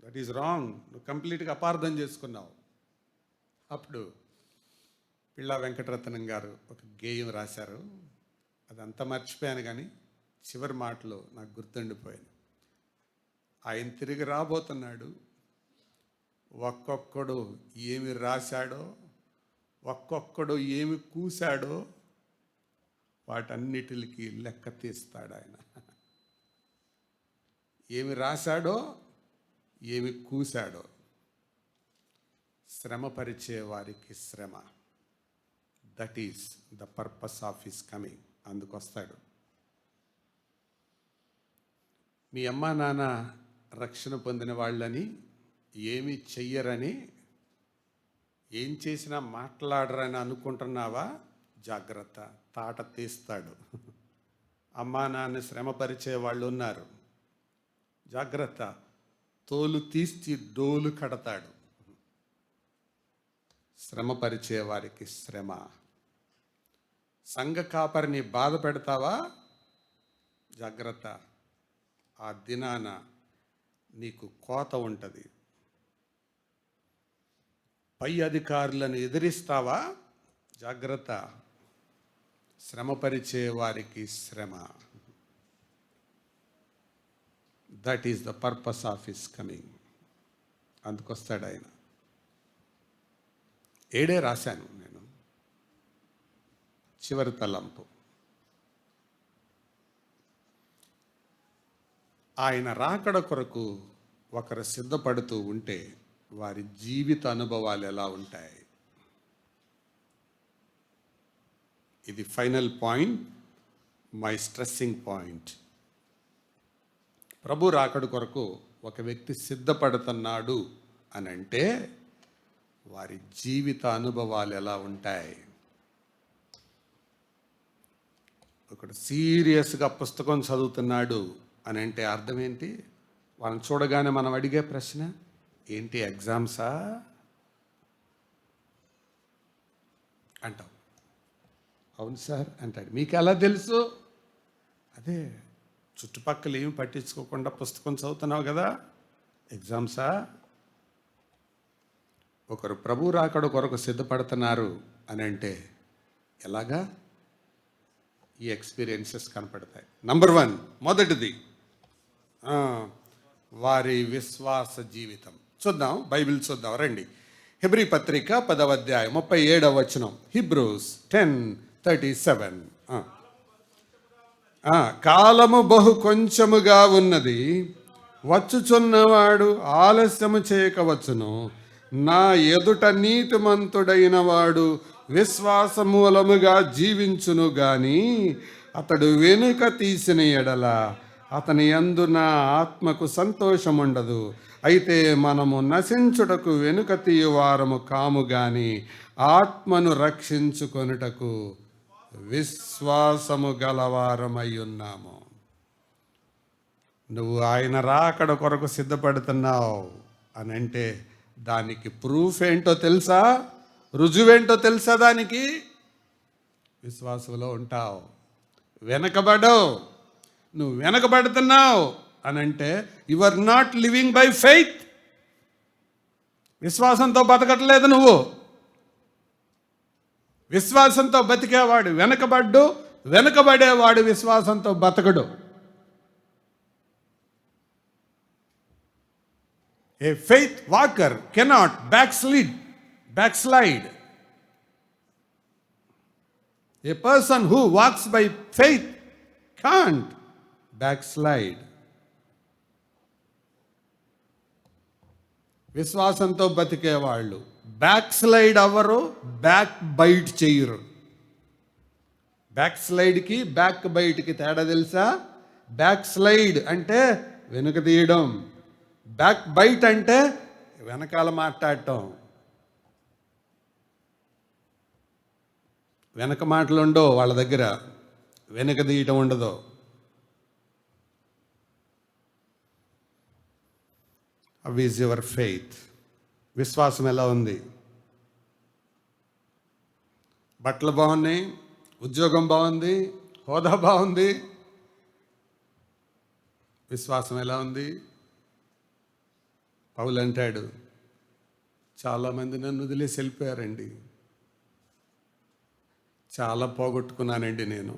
దట్ ఈజ్ రాంగ్, నువ్వు కంప్లీట్గా అపార్థం చేసుకున్నావు. అప్పుడు పిళ్ళా వెంకటరత్నం గారు ఒక గేయం రాశారు. అదంతా మర్చిపోయాను, కానీ చివరి మాటలు నాకు గుర్తుండిపోయాను. ఆయన తిరిగి రాబోతున్నాడు. ఒక్కొక్కడు ఏమి రాశాడో, ఒక్కొక్కడు ఏమి కూశాడో వాటన్నిటికి లెక్క తీస్తాడు ఆయన. ఏమి రాశాడో, ఏమి కూశాడో. శ్రమపరిచే వారికి శ్రమ. That is the purpose of his coming. అందుకొస్తాడు. మీ అమ్మా నాన్న రక్షణ పొందిన వాళ్ళని ఏమి చెయ్యరని ఏం చేసినా మాట్లాడరని అనుకుంటున్నావా? జాగ్రత్త, తాట తీస్తాడు. అమ్మా నాన్న శ్రమపరిచే వాళ్ళు ఉన్నారు, జాగ్రత్త, తోలు తీసి డోలు కడతాడు. శ్రమపరిచే వారికి శ్రమ. సంఘ కాపరిని బాధ పెడతావా? జాగ్రత్త, ఆ దినాన నీకు కోత ఉంటుంది. పై అధికారులను ఎదిరిస్తావా? జాగ్రత్త, శ్రమపరిచే వారికి శ్రమ. That is the purpose of his coming. అందుకొస్తాడు ఆయన. 7 రాశాను నేను, చివరి తలంపు. ఆయన రాకడ కొరకు ఒకరు సిద్ధపడుతూ ఉంటే వారి జీవిత అనుభవాలు ఎలా ఉంటాయి? ఇది final point, my stressing point. ప్రభు రాకడ కొరకు ఒక వ్యక్తి సిద్ధపడుతున్నాడు అని అంటే వారి జీవిత అనుభవాలు ఎలా ఉంటాయి? ఒకడు సీరియస్గా పుస్తకం చదువుతున్నాడు అని అంటే అర్థం ఏంటి? వాళ్ళని చూడగానే మనం అడిగే ప్రశ్న ఏంటి? ఎగ్జామ్సా అంటాం. అవును సార్ అంటాడు. మీకు ఎలా తెలుసు? అదే, చుట్టుపక్కల ఏమి పట్టించుకోకుండా పుస్తకం చదువుతున్నావు కదా, ఎగ్జామ్సా? ఒకరు ప్రభు రాకడ కొరకు సిద్ధపడుతున్నారు అని అంటే ఎలాగా? ఈ ఎక్స్పీరియన్సెస్ కనపడతాయి. నంబర్ 1, మొదటిది వారి విశ్వాస జీవితం. చూద్దాం, బైబిల్ చూద్దాం రండి. హెబ్రీ పత్రిక 10వ అధ్యాయం 37వ వచనం. హిబ్రూస్ 10:37. కాలము బహు కొంచెముగా ఉన్నది, వచ్చుచున్నవాడు ఆలస్యము చేయకవచ్చును. నా ఎదుట నీతిమంతుడైన వాడు విశ్వాస మూలముగా జీవించును గాని అతడు వెనుక తీసిన ఎడల అతని యందు నా ఆత్మకు సంతోషముండదు. అయితే మనము నశించుటకు వెనుక తీయువారము కాము గాని ఆత్మను రక్షించుకొనుటకు విశ్వాసము గలవారమై ఉన్నాము. నువ్వు ఆయన రాకడ కొరకు సిద్ధపడుతున్నావు అని అంటే దానికి ప్రూఫ్ ఏంటో తెలుసా? రుజువేంటో తెలుసా? దానికి విశ్వాసంలో ఉంటావు, వెనకబడవు. నువ్వు వెనకబడుతున్నావు అని అంటే you are not living by faith. విశ్వాసంతో బతకట్లేదు నువ్వు. విశ్వాసంతో బతికేవాడు వెనకబడ్డు, వెనకబడేవాడు విశ్వాసంతో బతకడు. A faith walker cannot backslide. A person who walks by faith can't backslide. విశ్వాసంతో బతికేవాళ్ళు బ్యాక్ స్లైడ్ అవ్వరు, బ్యాక్ బైట్ చెయ్యరు. బ్యాక్ స్లైడ్కి బ్యాక్ బైట్కి తేడా తెలుసా? బ్యాక్ స్లైడ్ అంటే వెనుక తీయడం, బ్యాక్ బైట్ అంటే వెనకాల మాట్లాడటం. వెనక మాటలు ఉండవు వాళ్ళ దగ్గర, వెనక తీయటం ఉండదు. How is your faith? విశ్వాసం ఎలా ఉంది? బట్టలు బాగున్నాయి, ఉద్యోగం బాగుంది, హోదా బాగుంది, విశ్వాసం ఎలా ఉంది? పౌలు అంటాడు, చాలామంది నన్ను వదిలేసి వెళ్ళిపోయారండి, చాలా పోగొట్టుకున్నానండి నేను,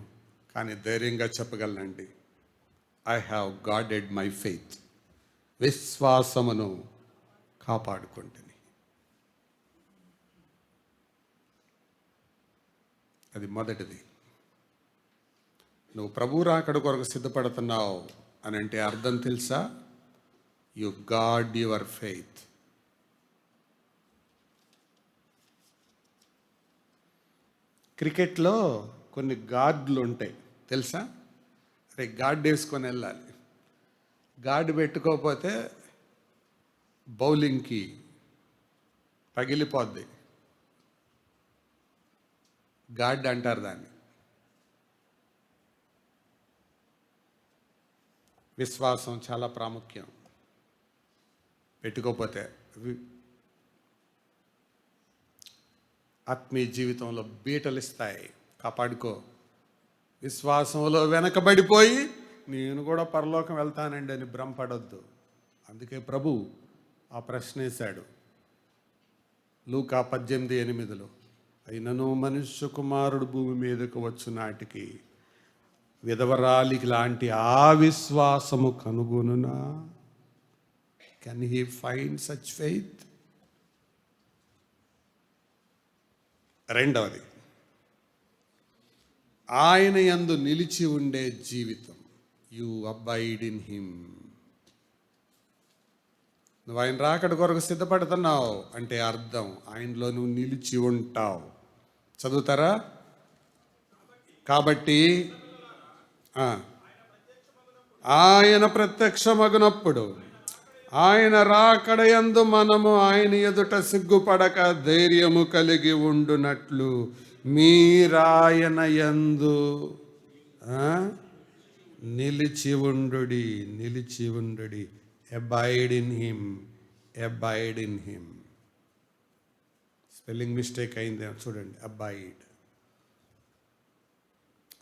కానీ ధైర్యంగా చెప్పగలనండి, I have guarded my faith. విశ్వాసమును కాపాడుకుంటుంది. అది మొదటిది. నువ్వు ప్రభు రాకడ కొరకు సిద్ధపడుతున్నావు అని అంటే అర్థం తెలుసా? You God your faith. క్రికెట్లో కొన్ని గార్డులు ఉంటాయి తెలుసా? అరే గార్డ్ వేసుకొని వెళ్ళాలి, గార్డు పెట్టుకోకపోతే బౌలింగ్కి పగిలిపోద్ది, గాడ్ అంటారు దాన్ని. విశ్వాసం చాలా ప్రాముఖ్యం. పెట్టుకోకపోతే ఆత్మీయ జీవితంలో బీటలు ఇస్తాయి. కాపాడుకో. విశ్వాసంలో వెనకబడిపోయి నేను కూడా పరలోకం వెళ్తానండి అని భ్రమపడొద్దు. అందుకే ప్రభు ఆ ప్రశ్న వేశాడు లూకా 18:8. అయినను మనుష్య కుమారుడు భూమి మీదకు వచ్చు నాటికి విధవరాలికి లాంటి ఆ విశ్వాసము కనుగొనునా? Can he find such faith? రెండవది, ఆయన యందు నిలిచి ఉండే జీవితం. You abide in him. నువ్వు ఆయన రాకడ కొరకు సిద్ధపడుతున్నావు అంటే అర్థం ఆయనలో నువ్వు నిలిచి ఉంటావు. చదువుతారా? కాబట్టి ఆయన ప్రత్యక్షమగునప్పుడు ఆయన రాకడయందు మనము ఆయన ఎదుట సిగ్గుపడక ధైర్యము కలిగి ఉండునట్లు మీరాయన యందు నిలిచి ఉండుడి. Abide in him. Spelling mistake అయింది చూడండి. అబైడ్,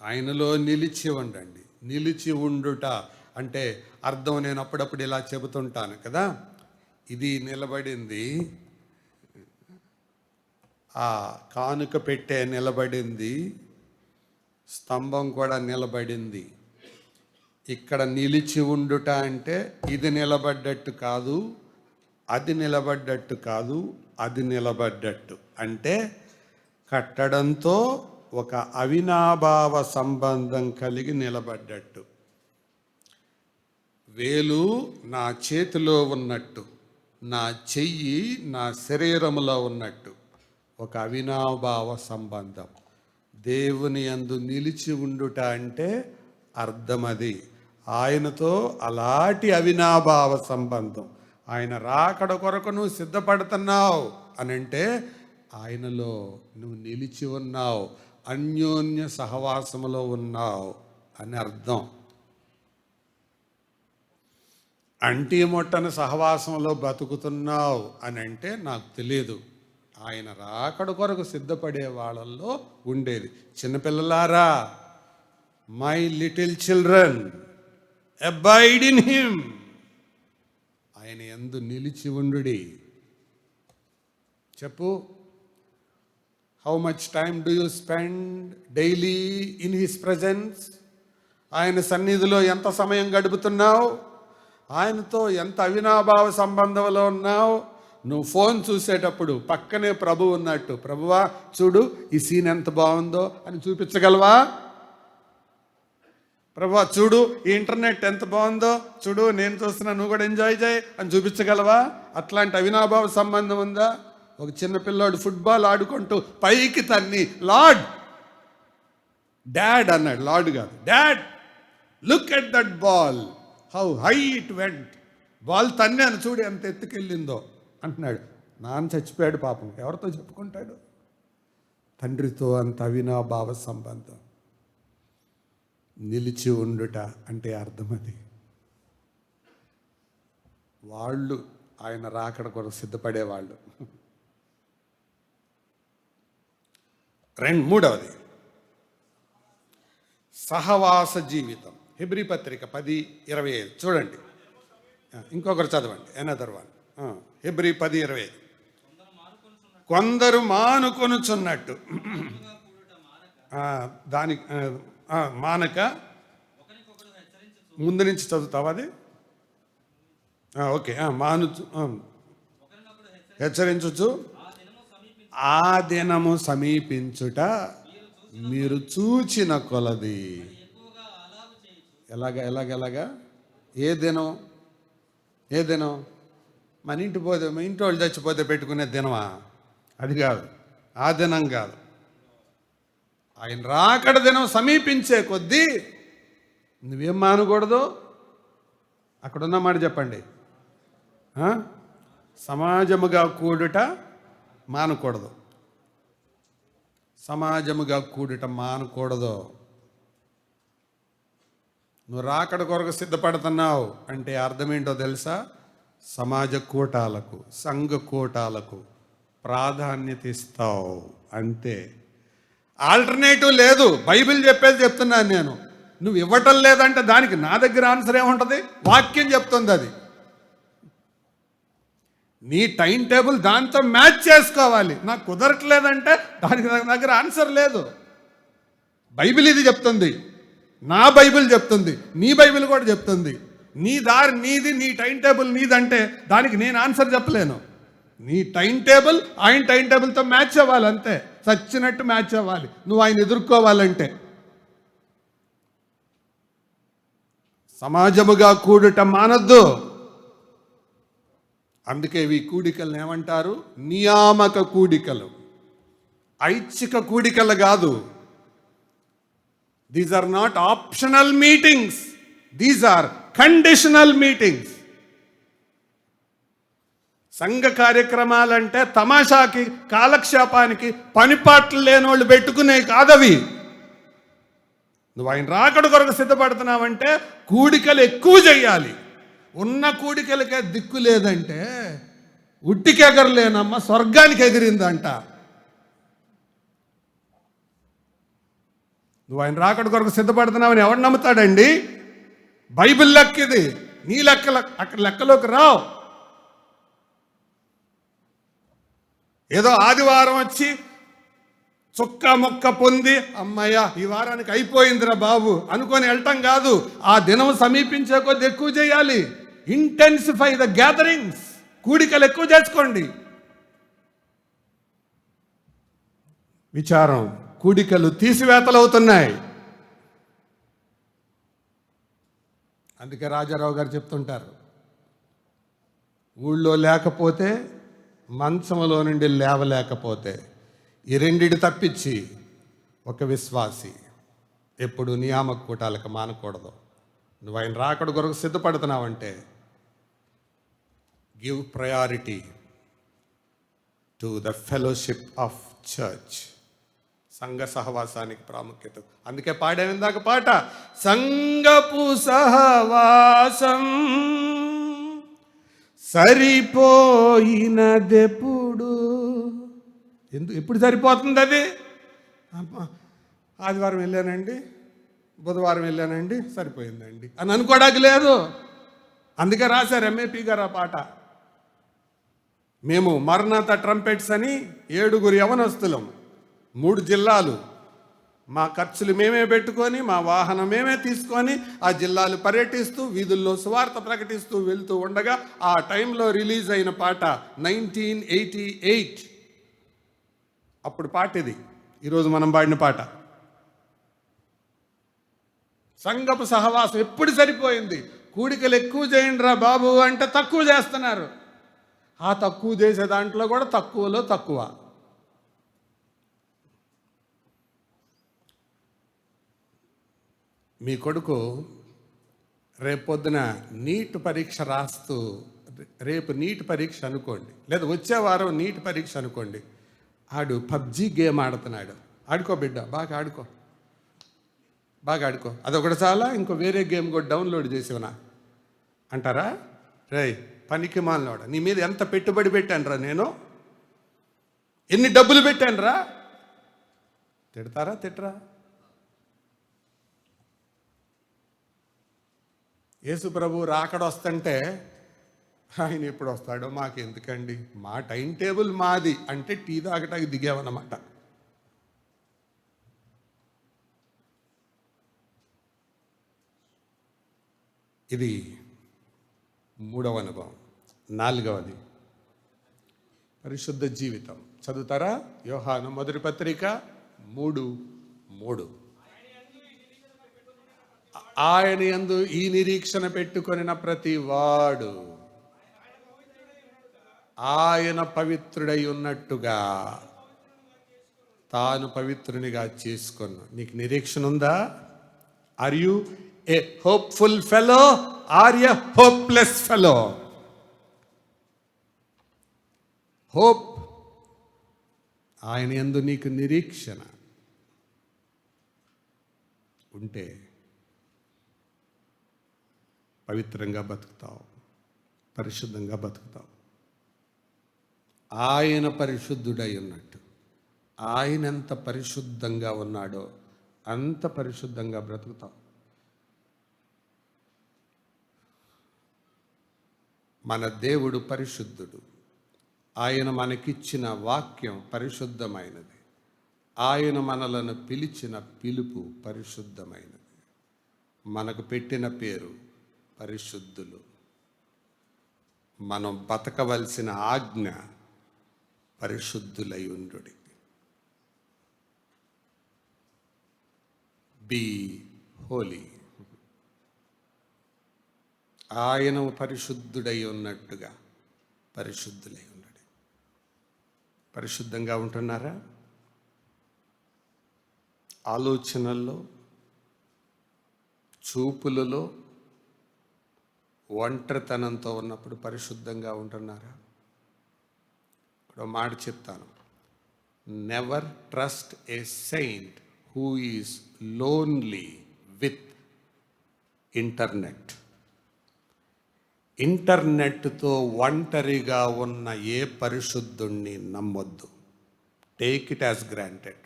ఆయనలో నిలిచి ఉండండి. నిలిచి ఉండుట అంటే అర్థం నేను అప్పుడప్పుడు ఇలా చెబుతుంటాను కదా. ఇది నిలబడింది, ఆ కానుక పెట్టే నిలబడింది, స్తంభం కూడా నిలబడింది. ఇక్కడ నిలిచి ఉండుట అంటే ఇది నిలబడ్డట్టు కాదు, అది నిలబడ్డట్టు కాదు, అది నిలబడ్డట్టు. అంటే కట్టడంతో ఒక అవినాభావ సంబంధం కలిగి నిలబడ్డట్టు. వేలు నా చేతిలో ఉన్నట్టు, నా చెయ్యి నా శరీరములో ఉన్నట్టు ఒక అవినాభావ సంబంధం. దేవుని యందు నిలిచి ఉండుట అంటే అర్థం అది. ఆయనతో అలాంటి అవినాభావ సంబంధం. ఆయన రాకడ కొరకు నువ్వు సిద్ధపడుతున్నావు అని అంటే ఆయనలో నువ్వు నిలిచి ఉన్నావు, అన్యోన్య సహవాసములో ఉన్నావు అని అర్థం. అంటి మొట్టని సహవాసంలో బతుకుతున్నావు అని అంటే నాకు తెలియదు. ఆయన రాకడ కొరకు సిద్ధపడే వాళ్ళల్లో ఉండేది. చిన్నపిల్లలారా, my little children, abide in him. ఆయన యందు నిలిచి ఉండుడి. చెప్పు, how much time do you spend daily in his presence? ఆయన సన్నిధిలో ఎంత సమయం గడుపుతున్నావు? ఆయనతో ఎంత అవినాభావ సంబంధంలో ఉన్నావు? నువ్వు ఫోన్ చూసేటప్పుడు పక్కనే ప్రభు ఉన్నట్టు, ప్రభువా చూడు ఈ సీన్ ఎంత బాగుందో అని చూపించగలవా? ప్రభువా చూడు ఈ ఇంటర్నెట్ ఎంత బాగుందో చూడు, నేను చూస్తున్నా, నువ్వు కూడా ఎంజాయ్ చేయి అని చూపించగలవా? అట్లాంటి అవినాభావ సంబంధం ఉందా? ఒక చిన్న పిల్లాడు ఫుట్బాల్ ఆడుకుంటూ పైకి తన్ని లార్డ్, డాడ్ అన్నాడు. లార్డ్ కాదు, dad look at that ball, how high it went. Ball తన్నాను చూడు ఎంత ఎత్తుకెళ్ళిందో అంటున్నాడు. నాన్న చచ్చిపోయాడు పాపం, ఎవరితో చెప్పుకుంటాడు? తండ్రితో అంత అవినాభావ సంబంధం. నిలిచి ఉండుట అంటే అర్థం అది. వాళ్ళు ఆయన రాకడ కొరకు సిద్ధపడేవాళ్ళు. మూడవది సహవాస జీవితం. హెబ్రీ పత్రిక 10:25 చూడండి. ఇంకొకరు చదవండి. Another one. హెబ్రీ 10:25. కొందరు మానుకొనుచున్నట్టు దానికి మానక ముందు నుంచి చదువుతావా అది? ఓకే. హెచ్చరించు, ఆ దినము సమీపించుట మీరు చూచిన కొలది. ఎలాగా? ఏ దినం? మన ఇంటి పోతే, మా ఇంటి వాళ్ళు చచ్చిపోతే పెట్టుకునే దినమా? అది కాదు, ఆ దినం కాదు. ఆయన రాకడ దినం సమీపించే కొద్దీ నువ్వేం మానకూడదు? అక్కడున్న మాట చెప్పండి. సమాజముగా కూడుట మానకూడదు. సమాజముగా కూడటం మానకూడదు. నువ్వు రాకడ కొరకు సిద్ధపడుతున్నావు అంటే అర్థం ఏంటో తెలుసా? సమాజ కూటాలకు, సంఘ కూటాలకు ప్రాధాన్యత ఇస్తావు అంతే. ఆల్టర్నేటివ్ లేదు. బైబిల్ చెప్పేది చెప్తున్నాను నేను. నువ్వు ఇవ్వటం లేదంటే దానికి నా దగ్గర ఆన్సర్ ఏముంటుంది? వాక్యం చెప్తుంది అది. నీ టైం టేబుల్ దాంతో మ్యాచ్ చేసుకోవాలి. నాకు కుదరట్లేదంటే దానికి నా దగ్గర ఆన్సర్ లేదు. బైబిల్ ఇది చెప్తుంది, నా బైబిల్ చెప్తుంది, నీ బైబిల్ కూడా చెప్తుంది. నీ దారి నీది, నీ టైం టేబుల్ నీదంటే దానికి నేను ఆన్సర్ చెప్పలేను. నీ టైం టేబుల్ ఆయన టైం టేబుల్తో మ్యాచ్ అవ్వాలి అంతే. చచ్చినట్టు మ్యాచ్ అవ్వాలి నువ్వు ఆయన ఎదుర్కోవాలంటే. సమాజముగా కూడటం మానద్దు. అందుకే ఈ కూడికలను ఏమంటారు? నియామక కూడికలు, ఐచ్ఛిక కూడికలు కాదు. These are not optional meetings, these are conditional meetings. సంఘ కార్యక్రమాలంటే తమాషాకి, కాలక్షేపానికి, పనిపాట్లు లేనోళ్ళు పెట్టుకునే కాదవి. నువ్వు ఆయన రాకడ కొరకు సిద్ధపడుతున్నావంటే కూడికలు ఎక్కువ చెయ్యాలి. ఉన్న కూడికలకే దిక్కు లేదంటే ఉట్టికి ఎగరలేనమ్మ స్వర్గానికి ఎగిరిందంట. నువ్వు ఆయన రాకడ కొరకు సిద్ధపడుతున్నావని ఎవడు నమ్ముతాడండి? బైబిల్ లెక్క ఇది. నీ లెక్కలోకి రావు. ఏదో ఆదివారం వచ్చి చుక్క ముక్క పొంది అమ్మయ్య ఈ వారానికి అయిపోయిందిరా బాబు అనుకొని వెళ్ళటం కాదు. ఆ దినం సమీపించే కొద్ది ఎక్కువ చేయాలి. Intensify the gatherings. కూడికలు ఎక్కువ చేసుకోండి. విచారం, కూడికలు తీసివేతలు అవుతున్నాయి. అందుకే రాజారావు గారు చెప్తుంటారు, ఊళ్ళో లేకపోతే, మంచంలో నుండి లేవలేకపోతే, ఈ రెండిటి తప్పించి ఒక విశ్వాసి ఎప్పుడు నియామక కూటాలకు మానకూడదు. నువ్వు ఆయన రాకడ కొరకు సిద్ధపడుతున్నావంటే give priority to the fellowship of church. సంఘ సహవాసానికి ప్రాముఖ్యత. అందుకే పాడాను ఇందాక పాట, సంఘపు సహవాసం సరిపోయినదెప్పుడు. ఎప్పుడు సరిపోతుంది అది? ఆదివారం వెళ్ళానండి, బుధవారం వెళ్ళానండి, సరిపోయిందండి అని అనుకోవడానికి లేదు. అందుకే రాశారు ఎంఏపీ గారు ఆ పాట. మేము మరణత ట్రంపెట్స్ అని 7 యవనస్తులం, 3 జిల్లాలు, మా ఖర్చులు మేమే పెట్టుకొని, మా వాహనం మేమే తీసుకొని ఆ జిల్లాలు పర్యటిస్తూ వీధుల్లో సువార్త ప్రకటిస్తూ వెళ్తూ ఉండగా ఆ టైంలో రిలీజ్ అయిన పాట 1988. అప్పుడు పాట ఇది, ఈరోజు మనం పాడిన పాట. సంఘపు సహవాసం ఎప్పుడు సరిపోయింది? కూడికలు ఎక్కువ చేయండి రా బాబు అంటే తక్కువ చేస్తున్నారు. ఆ తక్కువ చేసే దాంట్లో కూడా తక్కువలో తక్కువ. మీ కొడుకు రేపొద్దున నీట్ పరీక్ష రాస్తూ, రేపు నీట్ పరీక్ష అనుకోండి, లేదా వచ్చే వారం నీట్ పరీక్ష అనుకోండి, ఆడు పబ్జీ గేమ్ ఆడుతున్నాడు. ఆడుకో బిడ్డ, బాగా ఆడుకో, బాగా ఆడుకో, అదొకటి చాలా, ఇంకో వేరే గేమ్ కూడా డౌన్లోడ్ చేసేవనా అంటారా? రేయ్ పనికి మాలినోడ, నీ మీద ఎంత పెట్టుబడి పెట్టానురా, నేను ఎన్ని డబ్బులు పెట్టానురా. తిడతారా? తిట్టరా? యేసు ప్రభు రాకడ వస్తుంటే ఆయన ఎప్పుడు వస్తాడో మాకు ఎందుకండి, మా టైం టేబుల్ మాది అంటే టీ తాగటానికి దిగామన్నమాట. ఇది 3వ అనుభవం. 4వది పరిశుద్ధ జీవితం. చదువుతారా? యోహాను మొదటి పత్రిక 3:3. ఆయన యందు ఈ నిరీక్షణ పెట్టుకొనిన ప్రతి వాడు ఆయన పవిత్రుడై ఉన్నట్టుగా తాను పవిత్రునిగా చేసుకొను. నీకు నిరీక్షణ ఉందా? Are you a hopeful fellow or a hopeless fellow? Hope, ఆయన యందు నీకు నిరీక్షణ. ఉంటే పవిత్రంగా బతుకుతావు, పరిశుద్ధంగా బతుకుతావు. ఆయన పరిశుద్ధుడై ఉన్నట్టు, ఆయన ఎంత పరిశుద్ధంగా ఉన్నాడో అంత పరిశుద్ధంగా బ్రతుకుతావు. మన దేవుడు పరిశుద్ధుడు. ఆయన మనకిచ్చిన వాక్యం పరిశుద్ధమైనది. ఆయన మనలను పిలిచిన పిలుపు పరిశుద్ధమైనది. మనకు పెట్టిన పేరు పరిశుద్ధులు. మనం బతకవలసిన ఆజ్ఞ పరిశుద్ధులై ఉండుడి. Be holy. ఆయన పరిశుద్ధుడై ఉన్నట్టుగా పరిశుద్ధులై ఉండడు. పరిశుద్ధంగా ఉంటున్నారా? ఆలోచనల్లో, చూపులలో, ఒంటరితనంతో ఉన్నప్పుడు పరిశుద్ధంగా ఉంటున్నారా? ఇక్కడ మాట చెప్తాను. Never trust a saint who is lonely with internet. ఇంటర్నెట్తో ఒంటరిగా ఉన్న ఏ పరిశుద్ధుణ్ణి నమ్మొద్దు. Take it as granted.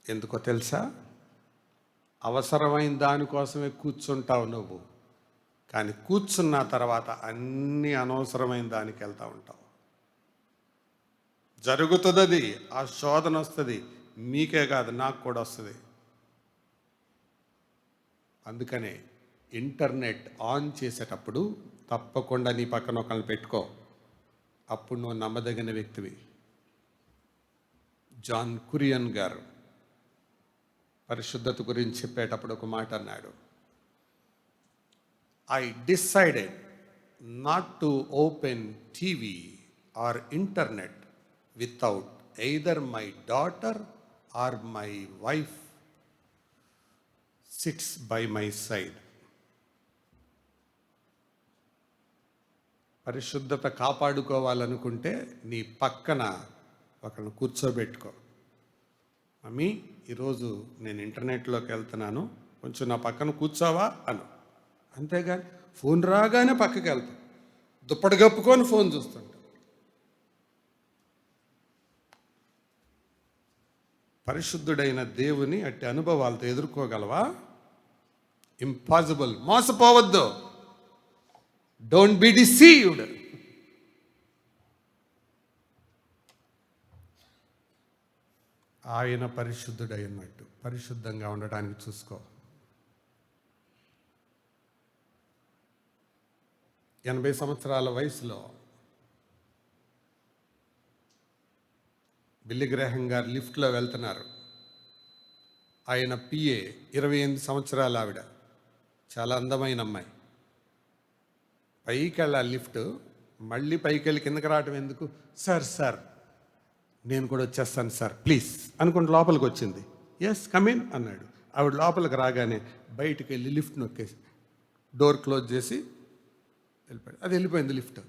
ఎందుకో తెలుసా? అవసరమైన దానికోసమే కూర్చుంటావు నువ్వు, కానీ కూర్చున్న తర్వాత అన్నీ అనవసరమైన దానికి వెళ్తూ ఉంటావు. జరుగుతుంది అది, ఆ శోధన వస్తుంది. మీకే కాదు, నాకు కూడా వస్తుంది. అందుకనే ఇంటర్నెట్ ఆన్ చేసేటప్పుడు తప్పకుండా నీ పక్కన ఒకరిని పెట్టుకో. అప్పుడు నువ్వు నమ్మదగిన వ్యక్తివి. జాన్ కురియన్ గారు పరిశుద్ధత గురించి చెప్పేటప్పుడు ఒక మాట అన్నాడు. I decided not to open TV or internet without either my daughter or my wife sits by my side. పరిశుద్ధత కాపాడుకోవాలనుకుంటే నీ పక్కన ఒకరిని కూర్చోబెట్టుకో. మమ్మీ, ఈరోజు నేను ఇంటర్నెట్లోకి వెళ్తున్నాను, కొంచెం నా పక్కన కూర్చోవా అను. అంతేగాని ఫోన్ రాగానే పక్కకి వెళ్తాం, దుప్పటి కప్పుకొని ఫోన్ చూస్తుంటాం. పరిశుద్ధుడైన దేవుని అట్టి అనుభవాలతో ఎదుర్కోగలవా? ఇంపాసిబుల్. మోసపోవద్దు. Don't be deceived. ఆయన పరిశుద్ధుడై ఉన్నట్టు పరిశుద్ధంగా ఉండడానికి చూసుకో. 80 సంవత్సరాల వయసులో బిల్లీ గ్రాహం గారు లిఫ్ట్లో వెళ్తున్నారు. ఆయన పిఏ 28 సంవత్సరాల ఆవిడ, చాలా అందమైన అమ్మాయి. పైకి వెళ్ళాలి లిఫ్ట్, మళ్ళీ పైకి వెళ్ళి కిందకి రావటం ఎందుకు? సార్ నేను కూడా వచ్చేస్తాను సార్ ప్లీజ్ అనుకుంటూ లోపలికి వచ్చింది. ఎస్ కమిన్ అన్నాడు. ఆవిడ లోపలికి రాగానే బయటికి వెళ్ళి లిఫ్ట్ నొక్కేసి డోర్ క్లోజ్ చేసి వెళ్ళిపోయాడు. అది వెళ్ళిపోయింది లిఫ్ట్.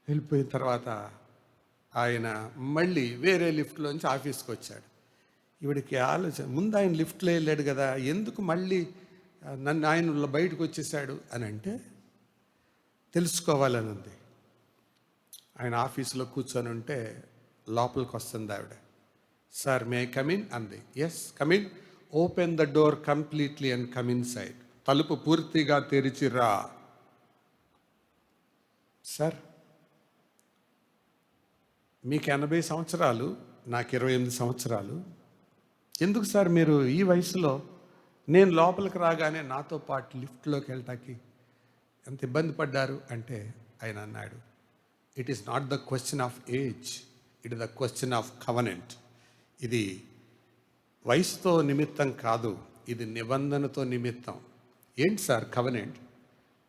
వెళ్ళిపోయిన తర్వాత ఆయన మళ్ళీ వేరే లిఫ్ట్లోంచి ఆఫీస్కి వచ్చాడు. ఈవిడికి ఆలోచన, ముందు ఆయన లిఫ్ట్లో వెళ్ళాడు కదా, ఎందుకు మళ్ళీ నన్ను ఆయన బయటకు వచ్చేసాడు అని అంటే తెలుసుకోవాలని ఉంది. ఆయన ఆఫీస్లో కూర్చొని ఉంటే లోపలికి వస్తుంది ఆవిడ. సార్ మే ఐ కమిన్ అంది. Yes come in. Open the door completely and come inside. తలుపు పూర్తిగా తెరిచిరా. సార్ మీకు 80 సంవత్సరాలు, నాకు 28 సంవత్సరాలు. ఎందుకు సార్ మీరు ఈ వయసులో నేను లోపలికి రాగానే నాతో పాటు లిఫ్ట్లోకి వెళ్ళటానికి ఎంత ఇబ్బంది పడ్డారు అంటే ఆయన అన్నాడు, it is not the question of age, it is the question of covenant. ఇది వయసుతో నిమిత్తం కాదు, ఇది నిబంధనతో నిమిత్తం. ఏంటి సార్ కవనెంట్?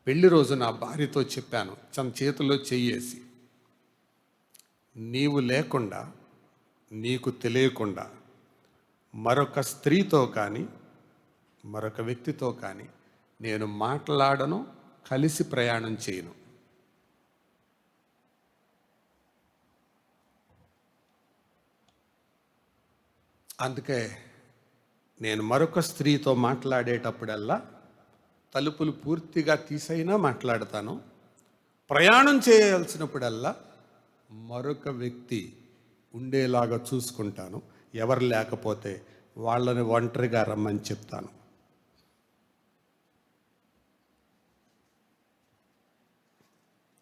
పెళ్లి రోజు నా భార్యతో చెప్పాను, తన చేతిలో చెయ్యేసి, నీవు లేకుండా, నీకు తెలియకుండా మరొక స్త్రీతో కానీ మరొక వ్యక్తితో కానీ నేను మాట్లాడను, కలిసి ప్రయాణం చేయను. అందుకే నేను మరొక స్త్రీతో మాట్లాడేటప్పుడల్లా తలుపులు పూర్తిగా తీసైనా మాట్లాడతాను. ప్రయాణం చేయాల్సినప్పుడల్లా మరొక వ్యక్తి ఉండేలాగా చూసుకుంటాను. ఎవరు లేకపోతే వాళ్ళని ఒంటరిగా రమ్మని చెప్తాను.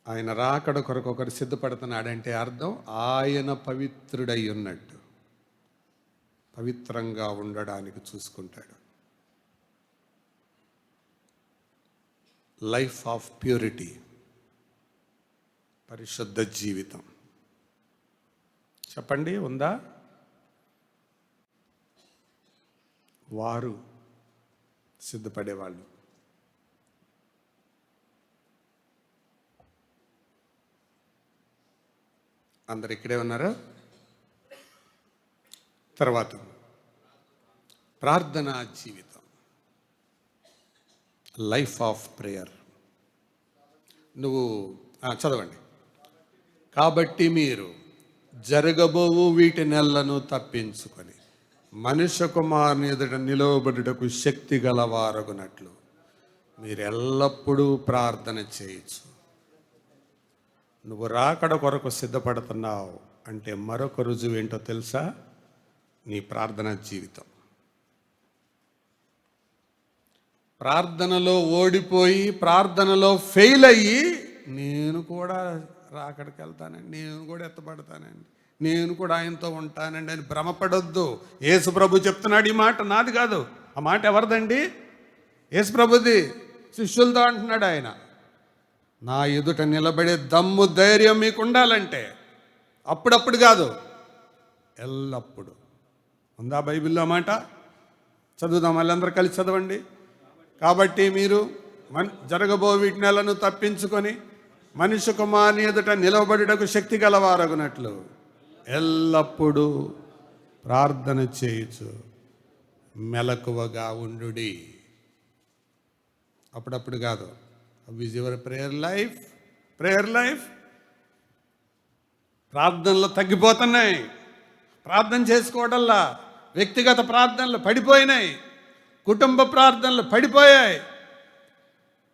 ఆయన రాకడ కొరకు ఒకరు సిద్ధపడుతున్నాడంటే అర్థం ఆయన పవిత్రుడై ఉన్నట్టు. పవిత్రంగా ఉండడానికి చూసుకుంటాడు. లైఫ్ ఆఫ్ ప్యూరిటీ, పరిశుద్ధ జీవితం. చెప్పండి, ఉందా? వారు సిద్ధపడేవాళ్ళు. అందరు ఇక్కడే ఉన్నారా? తర్వాత ప్రార్థనా జీవితం, లైఫ్ ఆఫ్ ప్రేయర్. నువ్వు చదవండి. కాబట్టి మీరు జరగబోవు వీటి నెలను తప్పించుకొని మనుష్య కుమారుని ఎదుట నిలవబడుటకు శక్తి గలవారగునట్లు మీరు ఎల్లప్పుడూ ప్రార్థన చేయొచ్చు. నువ్వు రాకడ కొరకు సిద్ధపడుతున్నావు అంటే మరొక రుజువు ఏంటో తెలుసా? నీ ప్రార్థనా జీవితం. ప్రార్థనలో ఓడిపోయి, ప్రార్థనలో ఫెయిల్ అయ్యి, నేను కూడా రాకడికి వెళ్తానండి, నేను కూడా ఎత్తపడతానండి, నేను కూడా ఆయనతో ఉంటానండి అని భ్రమపడొద్దు. యేసు ప్రభు చెప్తున్నాడు ఈ మాట, నాది కాదు. ఆ మాట ఎవరిదండి? యేసు ప్రభుది. శిష్యులతో అంటున్నాడు ఆయన. నా ఎదుట నిలబడే దమ్ము, ధైర్యం మీకు ఉండాలంటే అప్పుడప్పుడు కాదు, ఎల్లప్పుడు. ఉందా బైబిల్లో మాట? చదువుదాం, వాళ్ళందరూ కలిసి చదవండి. కాబట్టి మీరు జరగబో వీటి నెలను తప్పించుకొని మనుష్య కుమారుని ఎదుట నిలవబడుటకు శక్తి గలవారగునట్లు ఎల్లప్పుడూ ప్రార్థన చేయొచ్చు, మెలకువగా ఉండుడి. అప్పుడప్పుడు కాదు. Is your prayer life? Prayer life ప్రార్థనలు తగ్గిపోతున్నాయి. ప్రార్థన చేసుకోవడల్లా వ్యక్తిగత ప్రార్థనలు పడిపోయినాయి, కుటుంబ ప్రార్థనలు పడిపోయాయి,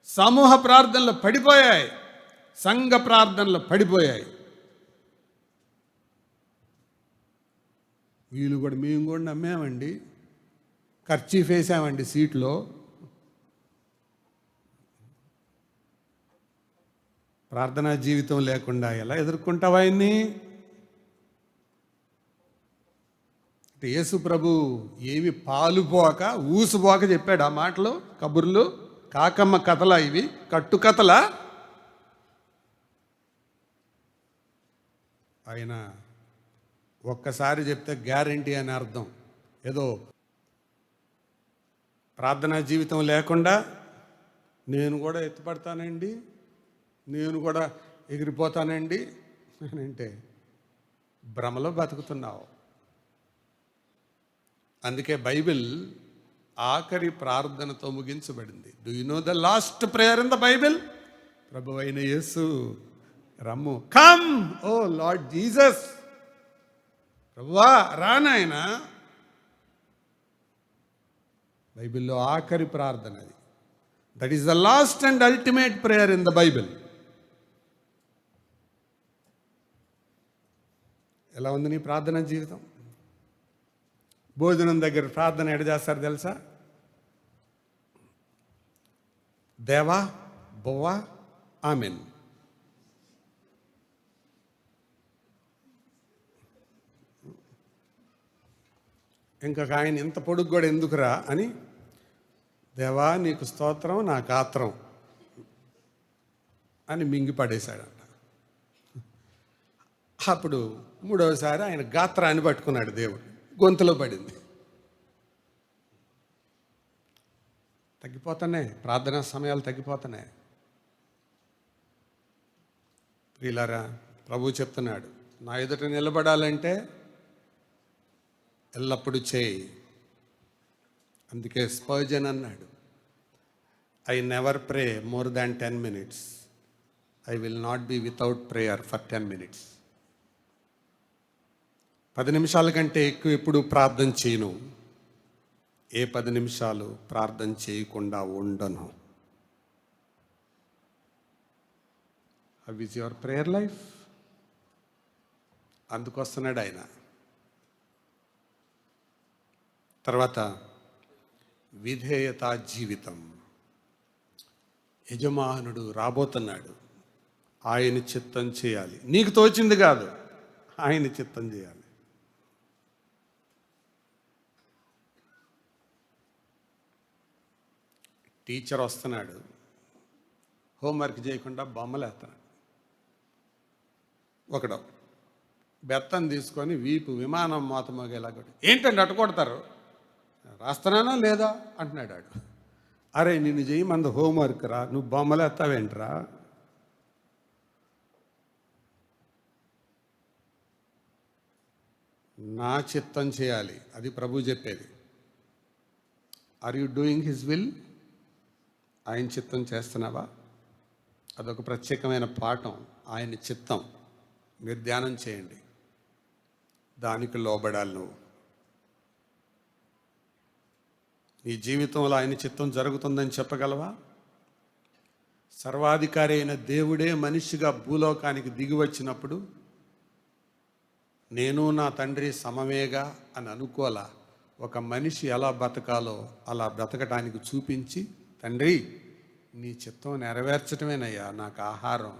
సమూహ ప్రార్థనలు పడిపోయాయి, సంఘ ప్రార్థనలు పడిపోయాయి. వీళ్ళు కూడా, మేము కూడా నమ్మామండి, ఖర్చీఫ్ వేసామండి సీట్లో. ప్రార్థనా జీవితం లేకుండా ఎలా ఎదుర్కొంటావు ఆయన్ని? యేసు ప్రభు ఏమి పాలుపోక ఊసుపోక చెప్పాడు ఆ మాటలు, కబుర్లు, కాకమ్మ కథలా? ఇవి కట్టుకథలా? ఆయన ఒక్కసారి చెప్తే గ్యారంటీ అని అర్థం. ఏదో ప్రార్థనా జీవితం లేకుండా నేను కూడా ఎత్తుపడతానండి, నేను కూడా ఎగిరిపోతానండి అని అంటే భ్రమలో బతుకుతున్నావు. అందుకే బైబిల్ ఆఖరి ప్రార్థనతో ముగించబడింది. Do you know the last prayer in the bible? ప్రభు అయిన యేసు రమ్ము, కమ్ ఓ లార్డ్ జీసస్. ప్రభువా రానాయన. బైబిల్లో ఆఖరి ప్రార్థన అది. That is the last and ultimate prayer in the bible. ఎలా ఉంది నీ ప్రార్థన జీవితం? భోజనం దగ్గర ప్రార్థన ఎడ చేస్తారు తెలుసా? దేవా, బొవ్వా, ఆమెన్. ఇంకొక ఆయన ఇంత పొడుగు కూడా ఎందుకురా అని, దేవా నీకు స్తోత్రం, నా గాత్రం అని మింగి పడేశాడంట. అప్పుడు మూడవసారి ఆయన గాత్రాన్ని పట్టుకున్నాడు దేవుడు, గొంతులో పడింది. తగ్గిపోతున్నాయి, ప్రార్థనా సమయాలు తగ్గిపోతున్నాయి. ప్రియులారా, ప్రభు చెప్తున్నాడు, నా ఎదుట నిలబడాలంటే ఎల్లప్పుడూ చేయి. అందుకే స్పర్జన్ అన్నాడు, I never pray more than 10 minutes. I will not be without prayer for 10 minutes. 10 నిమిషాల కంటే ఎక్కువ ఎప్పుడు ప్రార్థన చేయను. ఏ 10 నిమిషాలు ప్రార్థన చేయకుండా ఉండను. How is your prayer life? అందుకొస్తున్నాడు ఆయన. తర్వాత విధేయతా జీవితం. యజమానుడు రాబోతున్నాడు, ఆయన చిత్తం చేయాలి. నీకు తోచింది కాదు, ఆయన చిత్తం చేయాలి. టీచర్ వస్తున్నాడు, హోంవర్క్ చేయకుండా బొమ్మలు వేస్తున్నాడు. ఒకడు బెత్తం తీసుకొని వీపు విమానం మోత మోగేలా కొట్టి, ఏంటండి అట్టు కొడతారు, రాస్తున్నానా లేదా అంటున్నాడు వాడు. అరే నిన్ను చేయమంది హోంవర్క్ రా, నువ్వు బొమ్మలు వేస్తావేంట్రా? నా చిత్తం చేయాలి, అది ప్రభు చెప్పేది. Are you doing his will? ఆయన చిత్తం చేస్తున్నావా? అదొక ప్రత్యేకమైన పాఠం. ఆయన చిత్తం మీరు ధ్యానం చేయండి, దానికి లోబడాలి. నువ్వు నీ జీవితంలో ఆయన చిత్తం జరుగుతుందని చెప్పగలవా? సర్వాధికారి అయిన దేవుడే మనిషిగా భూలోకానికి దిగి వచ్చినప్పుడు నేను నా తండ్రి సమమేగా అని అనుకోలా. ఒక మనిషి ఎలా బ్రతకాలో అలా బ్రతకటానికి చూపించి, తండ్రి నీ చిత్తం నెరవేర్చటమేనయ్యా నాకు ఆహారం,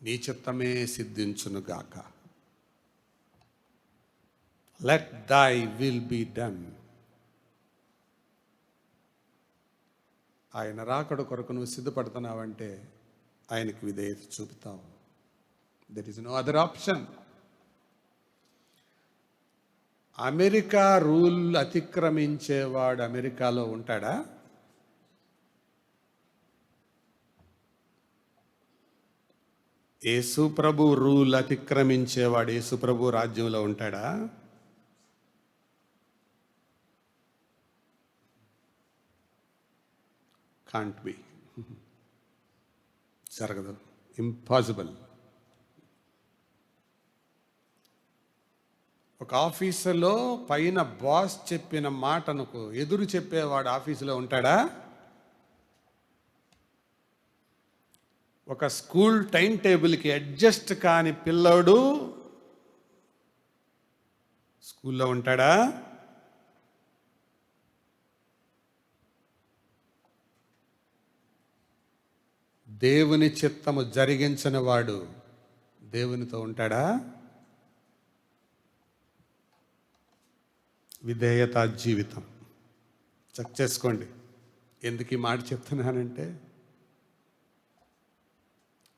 నీ చిత్తమే సిద్ధించునుగాక, let thy will be done. ఆయన రాకడ కొరకు నువ్వు సిద్ధపడుతున్నావంటే ఆయనకి విధేయత చూపుతావు. There is no other option. America rule అతిక్రమించేవాడు అమెరికాలో ఉంటాడా? యేసు ప్రభు రూల్ అతిక్రమించేవాడు యేసు ప్రభు రాజ్యంలో ఉంటాడా? కాంట్ బి, జరగదు, ఇంపాసిబుల్. ఒక ఆఫీసులో పైన బాస్ చెప్పిన మాటకు ఎదురు చెప్పేవాడు ఆఫీసులో ఉంటాడా? ఒక స్కూల్ టైం టేబుల్కి అడ్జస్ట్ కాని పిల్లోడు స్కూల్లో ఉంటాడా? దేవుని చిత్తము జరిగించని వాడు దేవునితో ఉంటాడా? విధేయతా జీవితం. చెక్ చేసుకోండి. ఎందుకు ఈ మాట చెప్తున్నానంటే,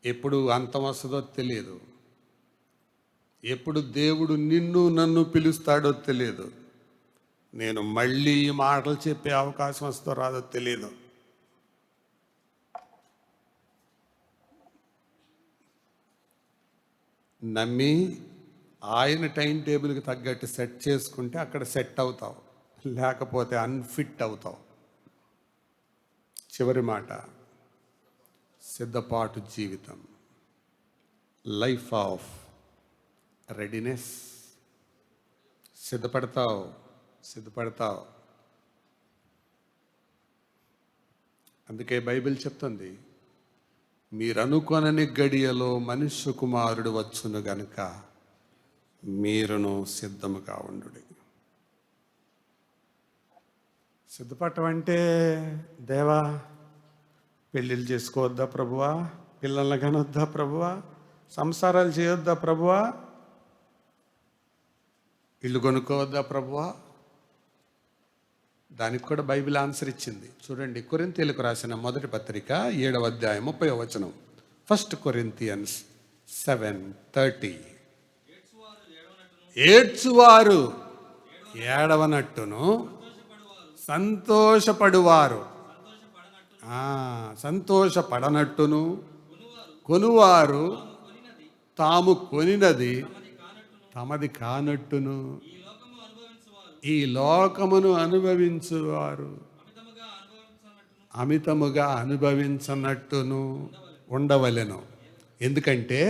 ఎప్పుడు అంతం వస్తుందో తెలియదు, ఎప్పుడు దేవుడు నిన్ను నన్ను పిలుస్తాడో తెలియదు, నేను మళ్ళీ ఈ మాటలు చెప్పే అవకాశం వస్తుందో రాదో తెలియదు. నమ్మి ఆయన టైం టేబుల్కి తగ్గట్టు సెట్ చేసుకుంటే అక్కడ సెట్ అవుతావు, లేకపోతే అన్ఫిట్ అవుతావు. చివరి మాట, సిద్ధపాటు జీవితం, లైఫ్ ఆఫ్ రెడీనెస్. సిద్ధపడతావు. అందుకే బైబిల్ చెప్తుంది, మీరు అనుకొనని గడియలో మనుష్య కుమారుడు వచ్చును గనుక మీరును సిద్ధముగా ఉండు. సిద్ధపడటం అంటే, దేవా పెళ్ళిళ్ళు చేసుకోవద్దా ప్రభువా, పిల్లల్ని కనొద్దా ప్రభువా, సంసారాలు చేయొద్దా ప్రభువా, ఇల్లు కొనుక్కోవద్దా ప్రభువా? దానికి కూడా బైబిల్ ఆన్సర్ ఇచ్చింది. చూడండి, కొరింథీయులకు రాసిన మొదటి పత్రిక 7వ అధ్యాయం 30వ వచనం. 1 Corinthians 7:30. ఏడ్చువారు ఏడవనట్టును, సంతోషపడువారు సంతోషపడనట్టును, కొనువారు తాము కొనినది తమది కానట్టును, ఈ లోకమును అనుభవించువారు అమితముగా అనుభవించనట్టును ఉండవలెను. ఎందుకంటే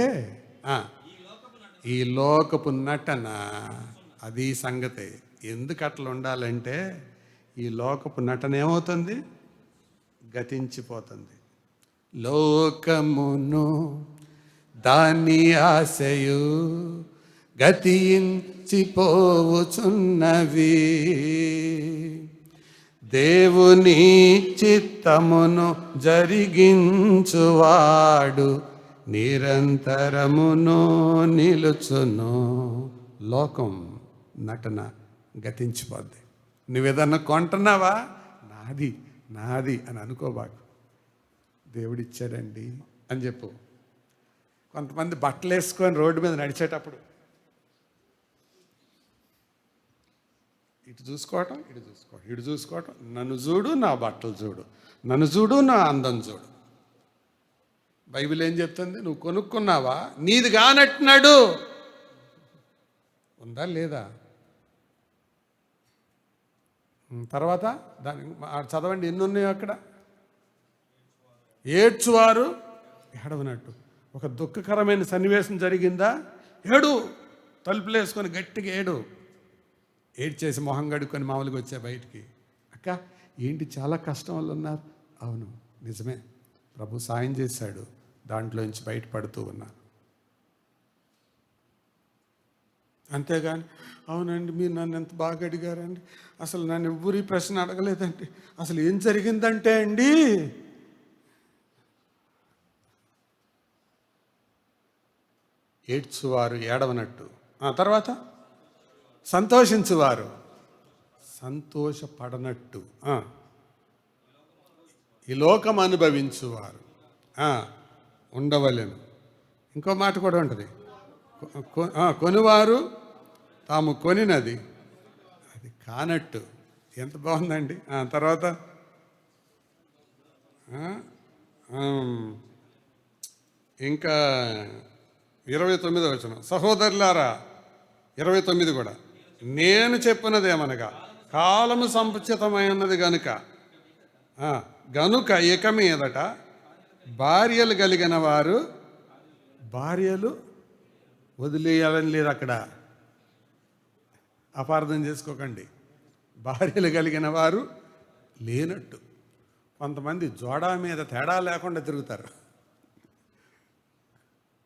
ఈ లోకపు నటన, అది సంగతి. ఎందుకు అట్లా ఉండాలంటే ఈ లోకపు నటన ఏమవుతుంది? గతించిపోతుంది. లోకమును దాని ఆశయు గతించిపోవుచున్నవి, దేవుని చిత్తమును జరిగించువాడు నిరంతరమును నిలుచును. లోకం నటన గతించిపోద్ది. నువ్వేదన్నా కొంటున్నావా? నాది నాది అని అనుకోబాకు. దేవుడిచ్చాడండి అని చెప్పు. కొంతమంది బట్టలు వేసుకొని రోడ్డు మీద నడిచేటప్పుడు ఇటు చూసుకోవటం, ఇటు చూసుకోవటం, ఇటు చూసుకోవటం. నన్ను చూడు, నా బట్టలు చూడు, నన్ను చూడు, నా అందం చూడు. బైబిల్ ఏం చెప్తుంది? నువ్వు కొనుక్కున్నావా? నీది కానట్టున్నాడు. ఉందా లేదా? తర్వాత దాని చదవండి, ఎన్ని ఉన్నాయో అక్కడ. ఏడ్చువారు ఏడవనట్టు. ఒక దుఃఖకరమైన సన్నివేశం జరిగిందా? ఏడు. తలుపులు వేసుకొని గట్టిగా ఏడు. ఏడ్చేసి మొహం గడుక్కొని మామూలుగా వచ్చా బయటికి. అక్క ఏంటి చాలా కష్టం వల్ల ఉన్నారు? అవును నిజమే, ప్రభు సాయం చేశాడు, దాంట్లోంచి బయటపడుతూ ఉన్నాను. అంతేగాని అవునండి మీరు నన్ను ఎంత బాగా అడిగారండి, అసలు నన్ను ఎవ్వరు ఈ ప్రశ్న అడగలేదండి, అసలు ఏం జరిగిందంటే అండి, ఏడ్చువారు ఏడవనట్టు. తర్వాత సంతోషించువారు సంతోషపడనట్టు. ఈ లోకం అనుభవించువారు ఉండవలెను. ఇంకో మాట కూడా ఉంటుంది, కొనువారు తాము కొనినది అది కానట్టు. ఎంత బాగుందండి. తర్వాత ఇంకా 29వ వచనం, సహోదరులారా 29 కూడా, నేను చెప్పినదేమనగా కాలము సంచితమైనది గనుక ఇక మీదట భార్యలు కలిగిన వారు భార్యలు వదిలేయాలని లేదు అక్కడ, అపార్థం చేసుకోకండి. భార్యలు కలిగిన వారు లేనట్టు. కొంతమంది జోడా మీద తేడా లేకుండా తిరుగుతారు.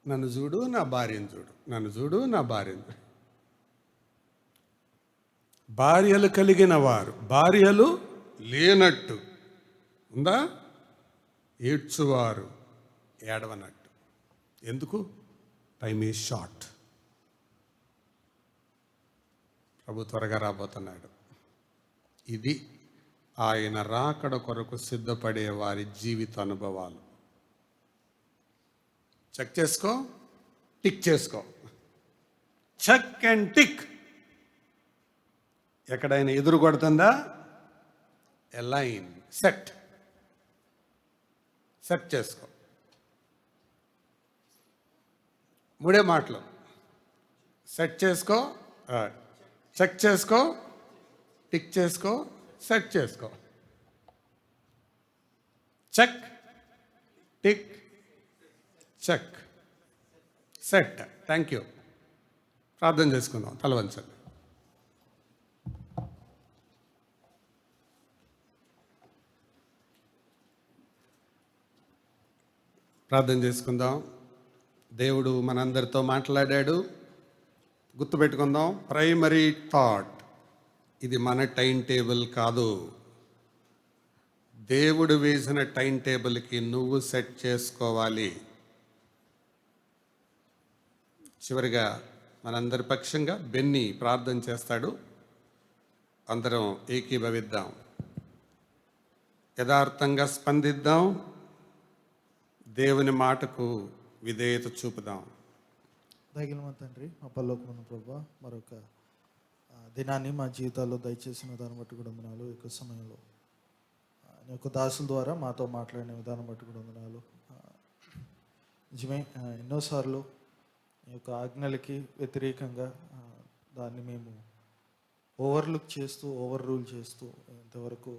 నన్ను చూడు, నా భార్యను చూడు, నన్ను చూడు, నా భార్యను చూడు. భార్యలు కలిగిన వారు భార్యలు లేనట్టు ఉందా? ఏడ్చువారు ఏడవనట్టు. ఎందుకు? Time is short. ప్రభు త్వరగా రాబోతున్నాడు. ఇది ఆయన రాకడ కొరకు సిద్ధపడే వారి జీవిత అనుభవాలు. చెక్ చేసుకో, టిక్ చేసుకో. Check and tick. ఎక్కడైనా ఎదురు కొడుతుందా? ఎ లైన్ సెట్ చేసుకో. 3 మాటలు. సెట్ చేసుకో, చెక్ చేసుకో, టిక్ చేసుకో, సెట్ చేసుకో. Check, tick, check, set. Thank you. ప్రార్థన చేసుకుందాం. తల వంచండి. ప్రార్థన చేసుకుందాం. దేవుడు మనందరితో మాట్లాడాడు. గుర్తుపెట్టుకుందాం, ప్రైమరీ థాట్, ఇది మన టైం టేబుల్ కాదు. దేవుడు వేసిన టైం టేబుల్కి నువ్వు సెట్ చేసుకోవాలి. చివరిగా మనందరి పక్షంగా బెన్నీ ప్రార్థన చేస్తాడు. అందరం ఏకీభవిద్దాం, యథార్థంగా స్పందిద్దాం, దేవుని మాటకు విధేయత చూపుదాం. దయగల తండ్రి, మా పరలోకమున్న ప్రభువా, మరొక దినాన్ని మా జీవితాల్లో దయచేసిన దాన్ని బట్టి కూడా వందనాలు. ఈ యొక్క సమయంలో నీ యొక్క దాసుల ద్వారా మాతో మాట్లాడిన విధానం బట్టి కూడా వందనాలు. నిజమే, ఎన్నోసార్లు ఈ యొక్క ఆజ్ఞలకి వ్యతిరేకంగా దాన్ని మేము ఓవర్లుక్ చేస్తూ, ఓవర్ రూల్ చేస్తూ ఇంతవరకు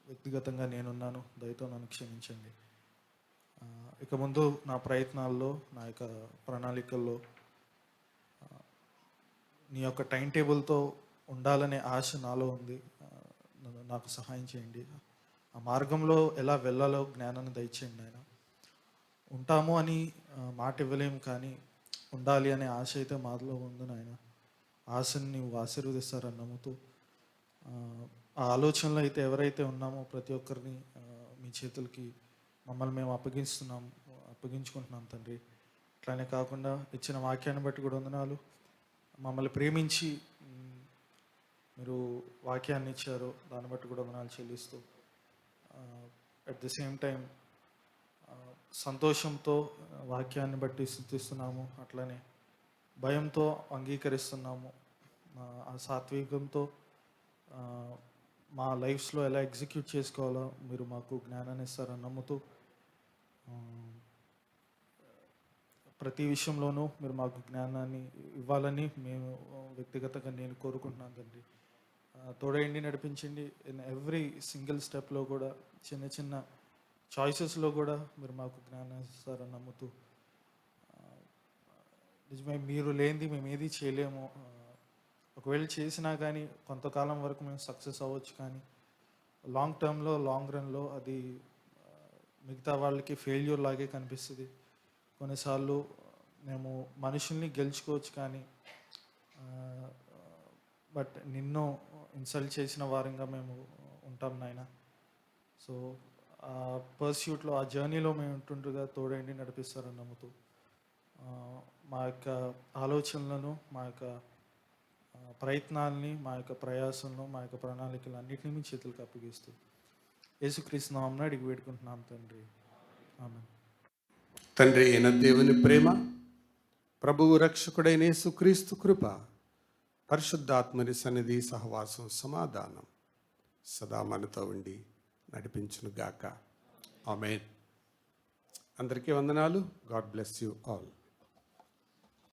వ్యక్తిగతంగా నేనున్నాను. దయతో నన్ను క్షమించండి. ఇక ముందు నా ప్రయత్నాల్లో, నా యొక్క ప్రణాళికల్లో నీ యొక్క టైం టేబుల్తో ఉండాలనే ఆశ నాలో ఉంది. నాకు సహాయం చేయండి. ఆ మార్గంలో ఎలా వెళ్ళాలో జ్ఞానాన్ని దయచేయండి ఆయన. ఉంటాము అని మాట ఇవ్వలేము, కానీ ఉండాలి అనే ఆశ అయితే మాలో ఉంది నాయన. ఆశని నీవు ఆశీర్వదిస్తారని నమ్ముతూ ఆ ఆలోచనలో అయితే ఎవరైతే ఉన్నామో ప్రతి ఒక్కరిని మీ చేతులకి మమ్మల్ని మేము అప్పగించుకుంటున్నాం తండ్రి. అట్లానే కాకుండా ఇచ్చిన వాక్యాన్ని బట్టి కూడా వందనాలు. మమ్మల్ని ప్రేమించి మీరు వాక్యాన్ని ఇచ్చారు, దాన్ని బట్టి కూడా వందనాలు చెల్లిస్తూ అట్ ది సేమ్ టైం సంతోషంతో వాక్యాన్ని బట్టి స్తుతిస్తున్నాము. అట్లనే భయంతో అంగీకరిస్తున్నాము. ఆ సాత్వికంతో మా లైఫ్స్లో ఎలా ఎగ్జిక్యూట్ చేసుకోవాలో మీరు మాకు జ్ఞానాన్ని ఇస్తారని నమ్ముతూ ప్రతి విషయంలోనూ మీరు మాకు జ్ఞానాన్ని ఇవ్వాలని మేము వ్యక్తిగతంగా నేను కోరుకుంటున్నాను తండ్రి. తోడేయండి, నడిపించండి. ఇన్ ఎవ్రీ సింగిల్ స్టెప్లో కూడా, చిన్న చిన్న చాయిసెస్లో కూడా మీరు మాకు జ్ఞానాన్ని ఇస్తారని నమ్ముతూ నిజమే మీరు లేనిది మేము ఏది చేయలేము. ఒకవేళ చేసినా కానీ కొంతకాలం వరకు మేము సక్సెస్ అవ్వచ్చు, కానీ లాంగ్ టర్మ్లో, లాంగ్ రన్లో అది మిగతా వాళ్ళకి ఫెయిల్యూర్ లాగే కనిపిస్తుంది. కొన్నిసార్లు మేము మనుషుల్ని గెలుచుకోవచ్చు, కానీ బట్ నిన్ను ఇన్సల్ట్ చేసిన వారంగా మేము ఉంటాం నాయన. సో ఆ పర్స్యూట్లో, ఆ జర్నీలో మేము ఉంటుండగా తోడేండి నడిపిస్తారని నమ్ముతూ మా యొక్క ఆలోచనలను, మా యొక్క ప్రయత్నాల్ని, మా యొక్క ప్రయాసంలో, మా యొక్క ప్రణాళికలు అన్నింటినీ మీ చేతులకు అప్పగిస్తూ యేసుక్రీస్తు నామమున అడిగి వేడుకుంటున్నాం తండ్రి. ఆమేన్. తండ్రి అయిన దేవుని ప్రేమ, ప్రభువు రక్షకుడైన యేసుక్రీస్తు కృప, పరిశుద్ధాత్మని సన్నిధి, సహవాసం, సమాధానం సదా మనతో ఉండి నడిపించును గాక. ఆమేన్. అందరికీ వందనాలు. God bless you all.